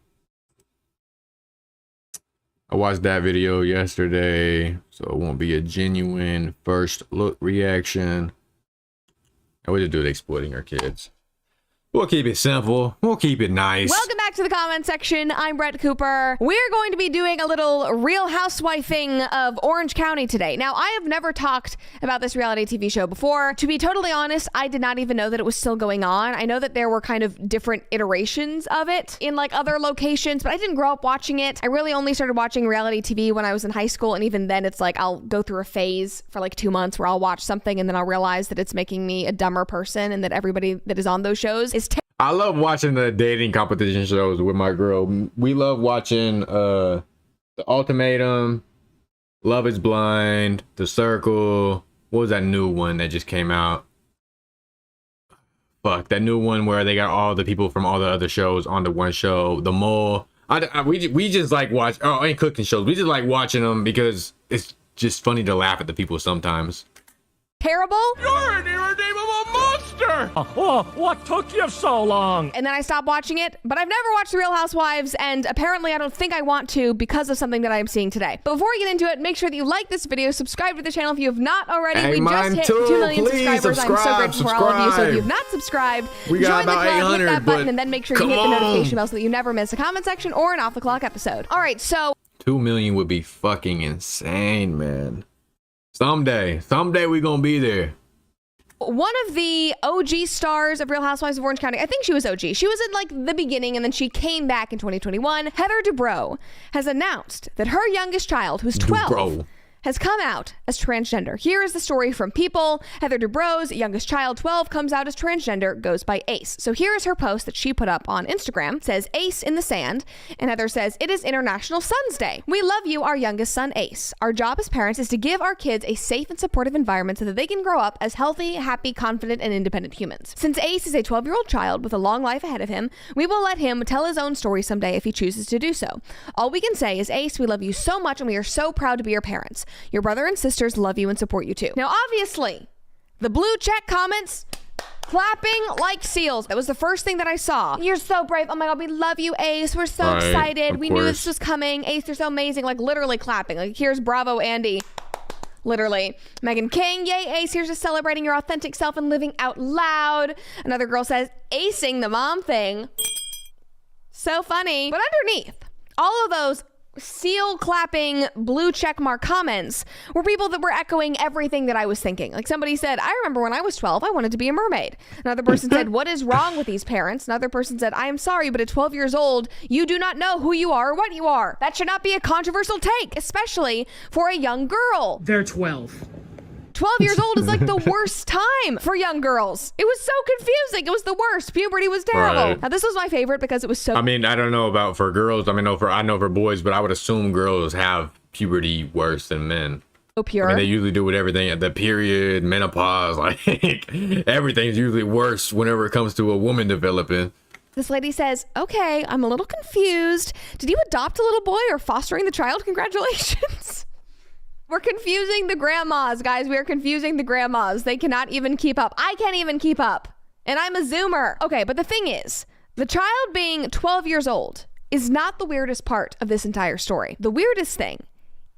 I watched that video yesterday, so it won't be a genuine first look reaction. I would just do it exploiting our kids. We'll keep it simple. We'll keep it nice. Welcome back to the comment section. I'm Brett Cooper. We're going to be doing a little Real Housewifing of Orange County today. Now, I have never talked about this reality TV show before. To be totally honest, I did not even know that it was still going on. I know that there were kind of different iterations of it in like other locations, but I didn't grow up watching it. I really only started watching reality TV when I was in high school, and even then it's like I'll go through a phase for like 2 months where I'll watch something and then I'll realize that it's making me a dumber person and that everybody that is on those shows is I love watching the dating competition shows with my girl. We love watching The Ultimatum, Love is Blind, The Circle. What was that new one that just came out? Fuck, that new one where they got all the people from all the other shows on the one show. The Mole. We just like watch. Oh, ain't cooking shows. We just like watching them because it's just funny to laugh at the people sometimes. terrible. You're an irredeemable monster! What took you so long? And then I stopped watching it, but I've never watched The Real Housewives, and apparently I don't think I want to because of something that I am seeing today. But before we get into it, make sure that you like this video, subscribe to the channel if you have not already. Hey, we just hit 2 million subscribers. I'm so grateful for all of you. So if you've not subscribed, we got join the about club, hit that button, but and then make sure you hit the notification bell so that you never miss a comment section or an off the clock episode. All right, so 2 million would be fucking insane, man. Someday we gonna be there. One of the OG stars of Real Housewives of Orange County, I think she was OG. She was in like the beginning and then she came back in 2021. Heather Dubrow has announced that her youngest child, who's 12, has come out as transgender. Here is the story from People. Heather Dubrow's youngest child, 12, comes out as transgender, goes by Ace. So here is her post that she put up on Instagram. It says, Ace in the sand. And Heather says, it is International Sons Day. We love you, our youngest son, Ace. Our job as parents is to give our kids a safe and supportive environment so that they can grow up as healthy, happy, confident, and independent humans. Since Ace is a 12-year-old child with a long life ahead of him, we will let him tell his own story someday if he chooses to do so. All we can say is, Ace, we love you so much and we are so proud to be your parents. Your brother and sisters love you and support you too. Now, obviously, the blue check comments clapping like seals. That was the first thing that I saw. You're so brave. Oh my God, we love you, Ace. We're so excited. We knew this was coming. Ace, you're so amazing. Like literally clapping. Like here's bravo, Andy. Literally. Megan King, yay, Ace, here's to celebrating your authentic self and living out loud. Another girl says, acing the mom thing. So funny. But underneath all of those seal clapping blue check mark comments were people that were echoing everything that I was thinking. Like somebody said, I remember when I was 12, I wanted to be a mermaid. Another person said, what is wrong with these parents? Another person said, I am sorry, but at 12 years old, you do not know who you are or what you are. That should not be a controversial take, especially for a young girl. They're 12. 12 years old is like the worst time for young girls. It was so confusing. It was the worst. Puberty was terrible. Right. Now, this was my favorite because it was so... I mean, I don't know about for girls. I mean, I know for boys, but I would assume girls have puberty worse than men. So pure. I mean, they usually do with everything at the period, menopause, like everything's usually worse whenever it comes to a woman developing. This lady says, okay, I'm a little confused. Did you adopt a little boy or fostering the child? Congratulations. We're confusing the grandmas, guys. We are confusing the grandmas. They cannot even keep up. I can't even keep up. And I'm a Zoomer. Okay, but the thing is, the child being 12 years old is not the weirdest part of this entire story. The weirdest thing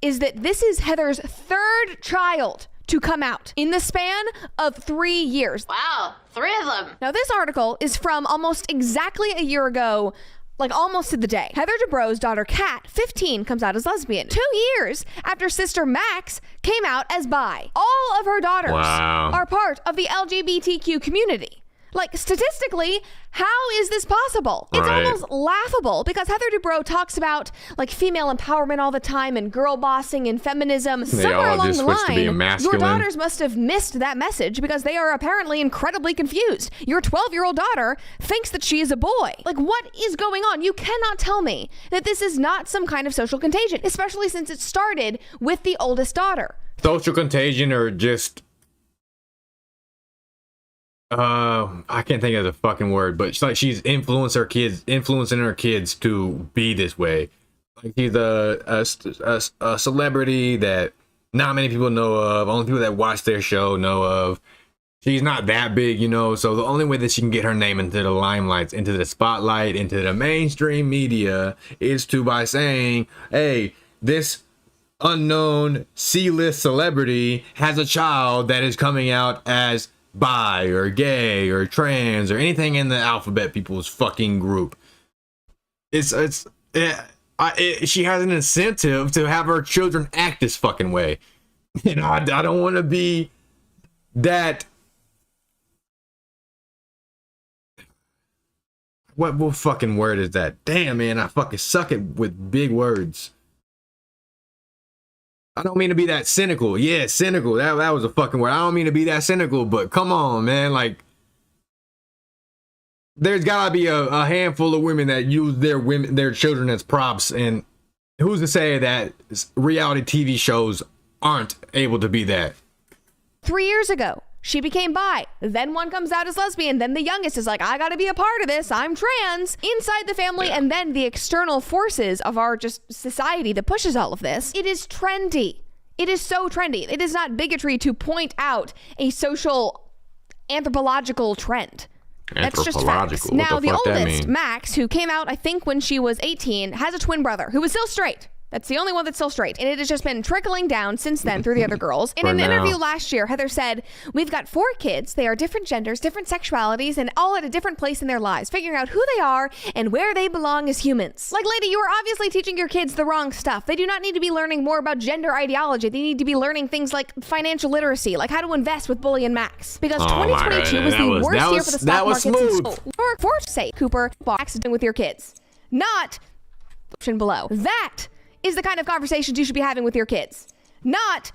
is that this is Heather's third child to come out in the span of 3 years. Wow, 3 of them. Now, this article is from almost exactly a year ago, like almost to the day. Heather Dubrow's daughter, Kat, 15, comes out as lesbian. 2 years after sister Max came out as bi. All of her daughters are part of the LGBTQ community. Like, statistically, how is this possible? It's almost laughable because Heather Dubrow talks about like female empowerment all the time and girl bossing and feminism. Somewhere along the line, your daughters must have missed that message because they are apparently incredibly confused. Your 12-year-old daughter thinks that she is a boy. Like, what is going on? You cannot tell me that this is not some kind of social contagion, especially since it started with the oldest daughter. Social contagion or just... I can't think of the fucking word, but she's influencing her kids to be this way. Like she's a celebrity that not many people know of. Only people that watch their show know of. She's not that big, you know. So the only way that she can get her name into the limelight, into the spotlight, into the mainstream media is by saying, "Hey, this unknown C-list celebrity has a child that is coming out as bi or gay or trans or anything in the alphabet people's fucking group. She has an incentive to have her children act this fucking way. And I don't want to be that. What fucking word is that? Damn, man, I fucking suck it with big words. I don't mean to be that cynical. Yeah, cynical. That was a fucking word. I don't mean to be that cynical, but come on, man. Like, there's gotta be a handful of women that use their children as props, and who's to say that reality TV shows aren't able to be that? 3 years ago, she became bi. Then one comes out as lesbian. Then the youngest is like, I gotta be a part of this. I'm trans. Inside the family, and then the external forces of our just society that pushes all of this. It is trendy. It is so trendy. It is not bigotry to point out a social anthropological trend. That's just facts. Now, the oldest, Max, who came out, I think, when she was 18, has a twin brother who is still straight. That's the only one that's still straight. And it has just been trickling down since then through the other girls. In an interview last year, Heather said, we've got 4 kids. They are different genders, different sexualities, and all at a different place in their lives, figuring out who they are and where they belong as humans. Like, lady, you are obviously teaching your kids the wrong stuff. They do not need to be learning more about gender ideology. They need to be learning things like financial literacy, like how to invest with Bully and Max. Because 2022 was the worst year for the stock market since for say, Cooper, box doing with your kids. Not option below. That is the kind of conversations you should be having with your kids, not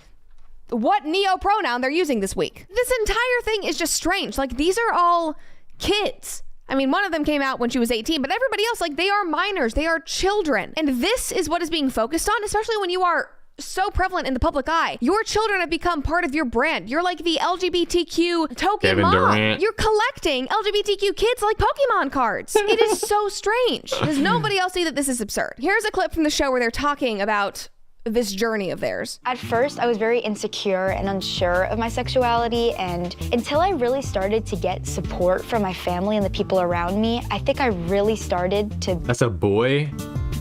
what neo pronoun they're using this week. This entire thing is just strange. Like, these are all kids. I mean, one of them came out when she was 18, but everybody else, like, they are minors, they are children. And this is what is being focused on, especially when you are so prevalent in the public eye. Your children have become part of your brand. You're like the LGBTQ token Kevin mom. Durant. You're collecting LGBTQ kids like Pokemon cards. It is so strange. Does nobody else see that this is absurd? Here's a clip from the show where they're talking about this journey of theirs. At first, I was very insecure and unsure of my sexuality, and until I really started to get support from my family and the people around me, I think I really started to That's a boy?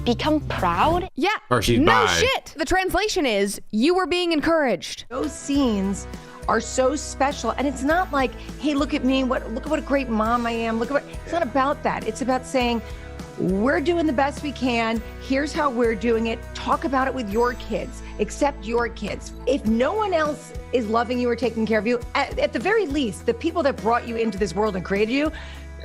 become proud. Yeah. Or she's no bi. shit. The translation is, you were being encouraged. Those scenes are so special, and it's not like, hey, look at me, look at what a great mom I am. It's not about that. It's about saying, we're doing the best we can. Here's how we're doing it. Talk about it with your kids. Accept your kids. If no one else is loving you or taking care of you, at the very least, the people that brought you into this world and created you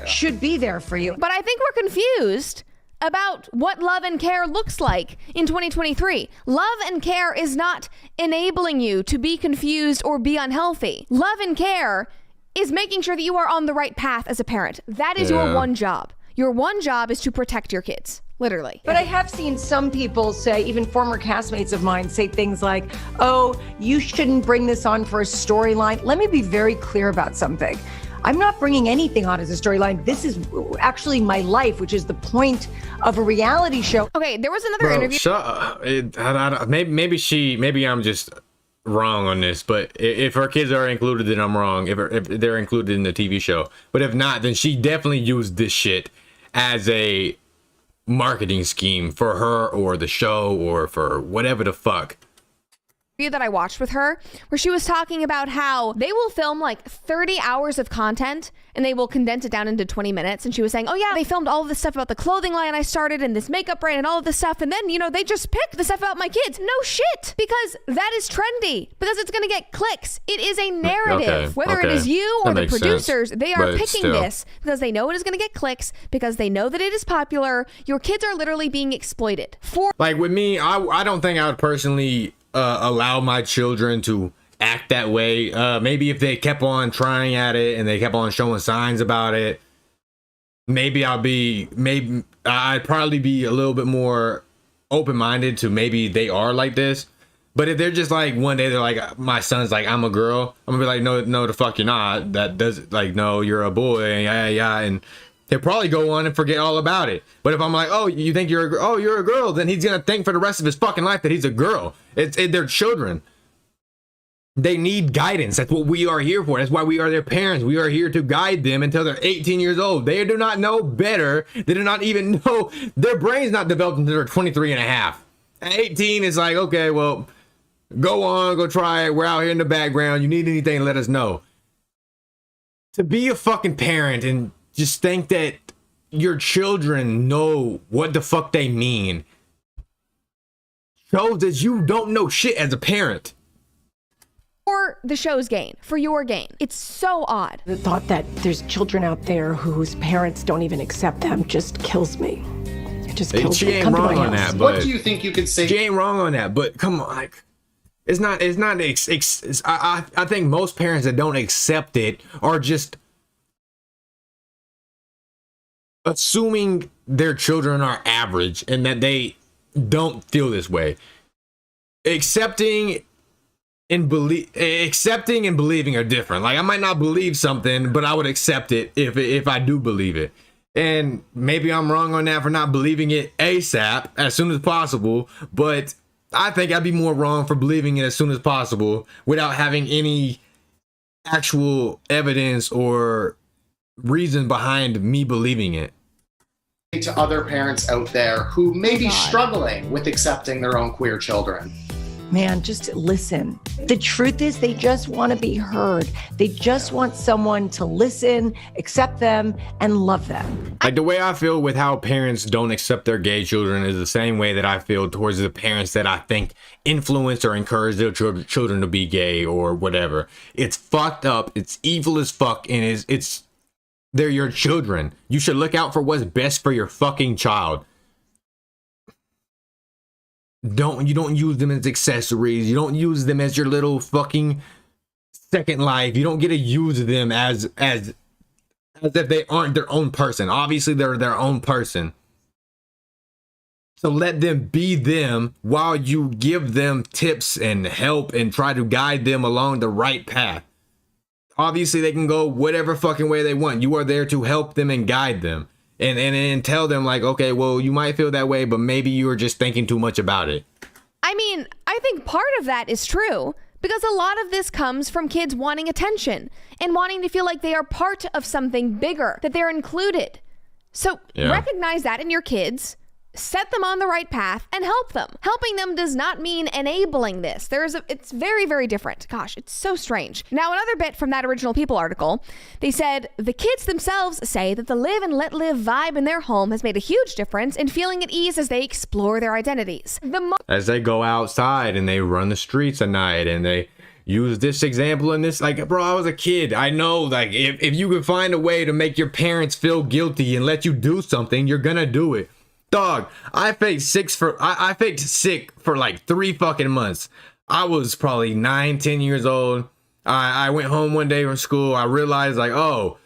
should be there for you. But I think we're confused about what love and care looks like in 2023. Love and care is not enabling you to be confused or be unhealthy. Love and care is making sure that you are on the right path as a parent. That is your one job. Your one job is to protect your kids, literally. But I have seen some people say, even former castmates of mine, say things like, oh, you shouldn't bring this on for a storyline. Let me be very clear about something. I'm not bringing anything on as a storyline. This is actually my life, which is the point of a reality show. Okay, there was another interview. Maybe I'm just wrong on this, but if her kids are included, then I'm wrong. If they're included in the TV show, but if not, then she definitely used this shit as a marketing scheme for her or the show or for whatever the fuck. That I watched with her, where she was talking about how they will film like 30 hours of content and they will condense it down into 20 minutes. And she was saying, oh yeah, they filmed all of this stuff about the clothing line I started and this makeup brand and all of this stuff. And then, they just picked the stuff about my kids. No shit. Because that is trendy. Because it's going to get clicks. It is a narrative. Okay, Whether it is you or the producers, sense, they are but picking still. this because they know it is going to get clicks, because they know that it is popular. Your kids are literally being exploited. Like with me, I don't think I would personally allow my children to act that way. Maybe if they kept on trying at it and they kept on showing signs about it, maybe I'd probably be a little bit more open-minded to maybe they are like this. But if they're just like, one day they're like, my son's like, I'm a girl, I'm gonna be like, no the fuck you're not. That does, like, no, you're a boy, yeah, and he'll probably go on and forget all about it. But if I'm like, oh, you think you're a girl? Oh, you're a girl. Then he's going to think for the rest of his fucking life that he's a girl. They're children. They need guidance. That's what we are here for. That's why we are their parents. We are here to guide them until they're 18 years old. They do not know better. They do not even know. Their brain's not developed until they're 23 and a half. At 18, it's like, okay, well, go on, go try it. We're out here in the background. You need anything, let us know. to be a fucking parent and just think that your children know what the fuck they mean shows that you don't know shit as a parent. For the show's gain, for your gain. It's so odd. The thought that there's children out there whose parents don't even accept them just kills me. It just kills She me. ain't Come to wrong my on house. that, but What do you think you could say? She ain't wrong on that, but come on, like, I think most parents that don't accept it are just assuming their children are average and that they don't feel this way. Accepting and believing are different. Like, I might not believe something, but I would accept it if I do believe it. And maybe I'm wrong on that for not believing it ASAP, as soon as possible, but I think I'd be more wrong for believing it as soon as possible without having any actual evidence or reason behind me believing it. To other parents out there who may be struggling with accepting their own queer children? Man, just listen. The truth is, they just want to be heard. They just want someone to listen, accept them, and love them. Like, the way I feel with how parents don't accept their gay children is the same way that I feel towards the parents that I think influence or encourage their children to be gay or whatever. It's fucked up. It's evil as fuck, and they're your children. You should look out for what's best for your fucking child. You don't use them as accessories. You don't use them as your little fucking second life. You don't get to use them as if they aren't their own person. Obviously, they're their own person. So let them be them while you give them tips and help and try to guide them along the right path. Obviously, they can go whatever fucking way they want. You are there to help them and guide them. And tell them, like, okay, well, you might feel that way, but maybe you were just thinking too much about it. I mean, I think part of that is true because a lot of this comes from kids wanting attention and wanting to feel like they are part of something bigger, that they're included. So recognize that in your kids, set them on the right path, and help them. Helping them does not mean enabling this. It's very, very different. Gosh, it's so strange. Now, another bit from that original People article, they said the kids themselves say that the live and let live vibe in their home has made a huge difference in feeling at ease as they explore their identities. As they go outside and they run the streets at night and they use this example and this, like, bro, I was a kid. I know, like, if you could find a way to make your parents feel guilty and let you do something, you're gonna do it. Dog, I faked sick for like 3 fucking months. I was probably 9-10 years old. I went home one day from school. I realized, like, oh,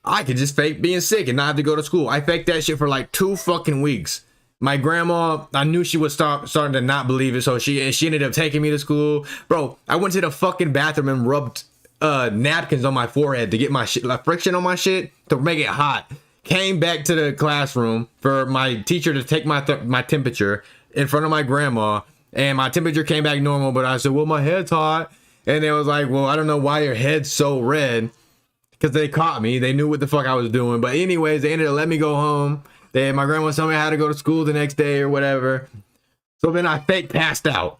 I could just fake being sick and not have to go to school. I faked that shit for like 2 fucking weeks. My grandma, I knew she was starting to not believe it, so she ended up taking me to school. Bro, I went to the fucking bathroom and rubbed napkins on my forehead to get my shit, like, friction on my shit to make it hot. Came back to the classroom for my teacher to take my temperature in front of my grandma, and my temperature came back normal, but I said, well, my head's hot. And they was like, well, I don't know why your head's so red, because they caught me. They knew what the fuck I was doing. But anyways, they ended up letting me go home. My grandma told me I had to go to school the next day or whatever. So then I fake passed out.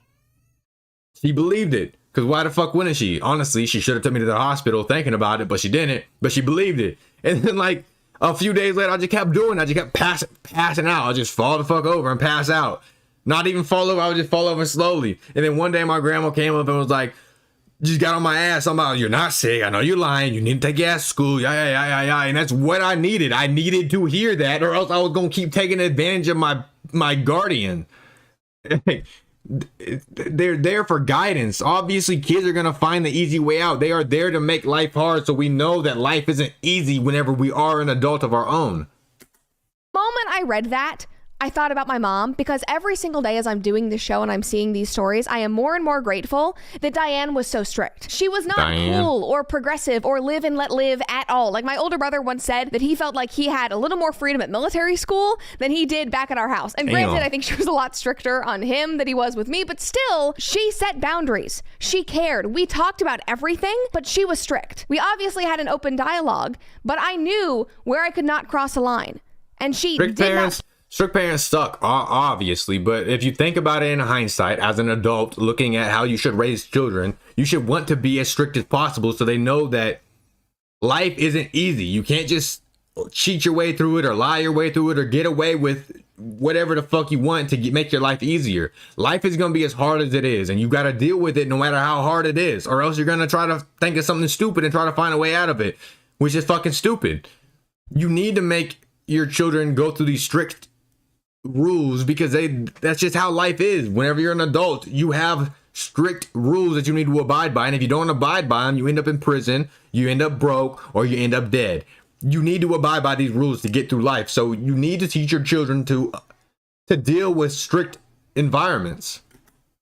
She believed it, because why the fuck wouldn't she? Honestly, she should have took me to the hospital thinking about it, but she didn't. But she believed it. And then, like, a few days later, I just kept doing it. I just kept passing out. I just fall the fuck over and pass out. Not even fall over. I would just fall over slowly. And then one day my grandma came up and was like, just got on my ass. I'm like, you're not sick. I know you're lying. You need to take your ass to school. Yeah. And that's what I needed. I needed to hear that, or else I was going to keep taking advantage of my guardian. They're there for guidance. Obviously, kids are gonna find the easy way out. They are there to make life hard, so we know that life isn't easy whenever we are an adult of our own. The moment I read that, I thought about my mom, because every single day as I'm doing this show and I'm seeing these stories, I am more and more grateful that Diane was so strict. She was not cool or progressive or live and let live at all. Like, my older brother once said that he felt like he had a little more freedom at military school than he did back at our house. And granted, I think she was a lot stricter on him than he was with me, but still, she set boundaries. She cared. We talked about everything, but she was strict. We obviously had an open dialogue, but I knew where I could not cross a line. And she did not. Strict parents suck, obviously, but if you think about it in hindsight, as an adult looking at how you should raise children, you should want to be as strict as possible so they know that life isn't easy. You can't just cheat your way through it or lie your way through it or get away with whatever the fuck you want to make your life easier. Life is going to be as hard as it is, and you got to deal with it no matter how hard it is, or else you're going to try to think of something stupid and try to find a way out of it, which is fucking stupid. You need to make your children go through these strict rules because that's just how life is. Whenever you're an adult, you have strict rules that you need to abide by, and if you don't abide by them, you end up in prison, you end up broke, or you end up dead. You need to abide by these rules to get through life. So you need to teach your children to deal with strict environments.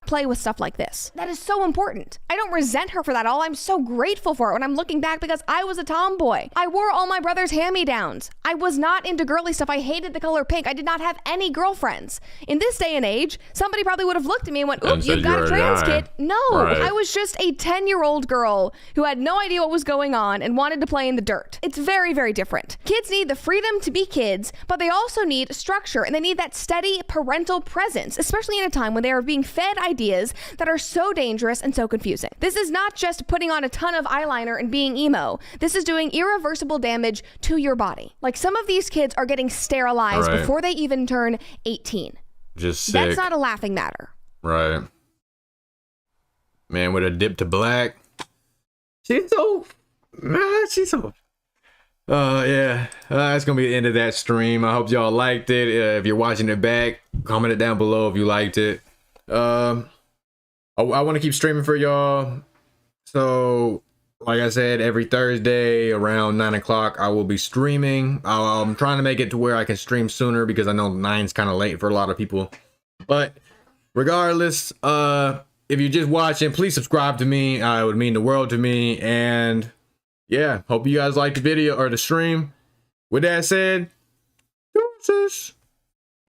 Play with stuff like this. That is so important. I don't resent her for that at all. I'm so grateful for it when I'm looking back because I was a tomboy. I wore all my brother's hand-me-downs. I was not into girly stuff. I hated the color pink. I did not have any girlfriends. In this day and age, somebody probably would have looked at me and went, "Oop, you've got a trans kid." No, right. I was just a 10-year-old girl who had no idea what was going on and wanted to play in the dirt. It's very, very different. Kids need the freedom to be kids, but they also need structure, and they need that steady parental presence, especially in a time when they are being fed ideas that are so dangerous and so confusing. This is not just putting on a ton of eyeliner and being emo. This is doing irreversible damage to your body. Like, some of these kids are getting sterilized Right. before they even turn 18. Just sick. That's not a laughing matter. Right. Man with a dip to black. She's so yeah, that's gonna be the end of that stream. I hope y'all liked it. If you're watching it back, comment it down below if you liked it. I want to keep streaming for y'all, so like I said, every Thursday around 9 o'clock I will be streaming. I'm trying to make it to where I can stream sooner because I know 9's kind of late for a lot of people, but regardless, if you're just watching, please subscribe to me. It would mean the world to me. And yeah, hope you guys liked the video or the stream. With that said, deuces.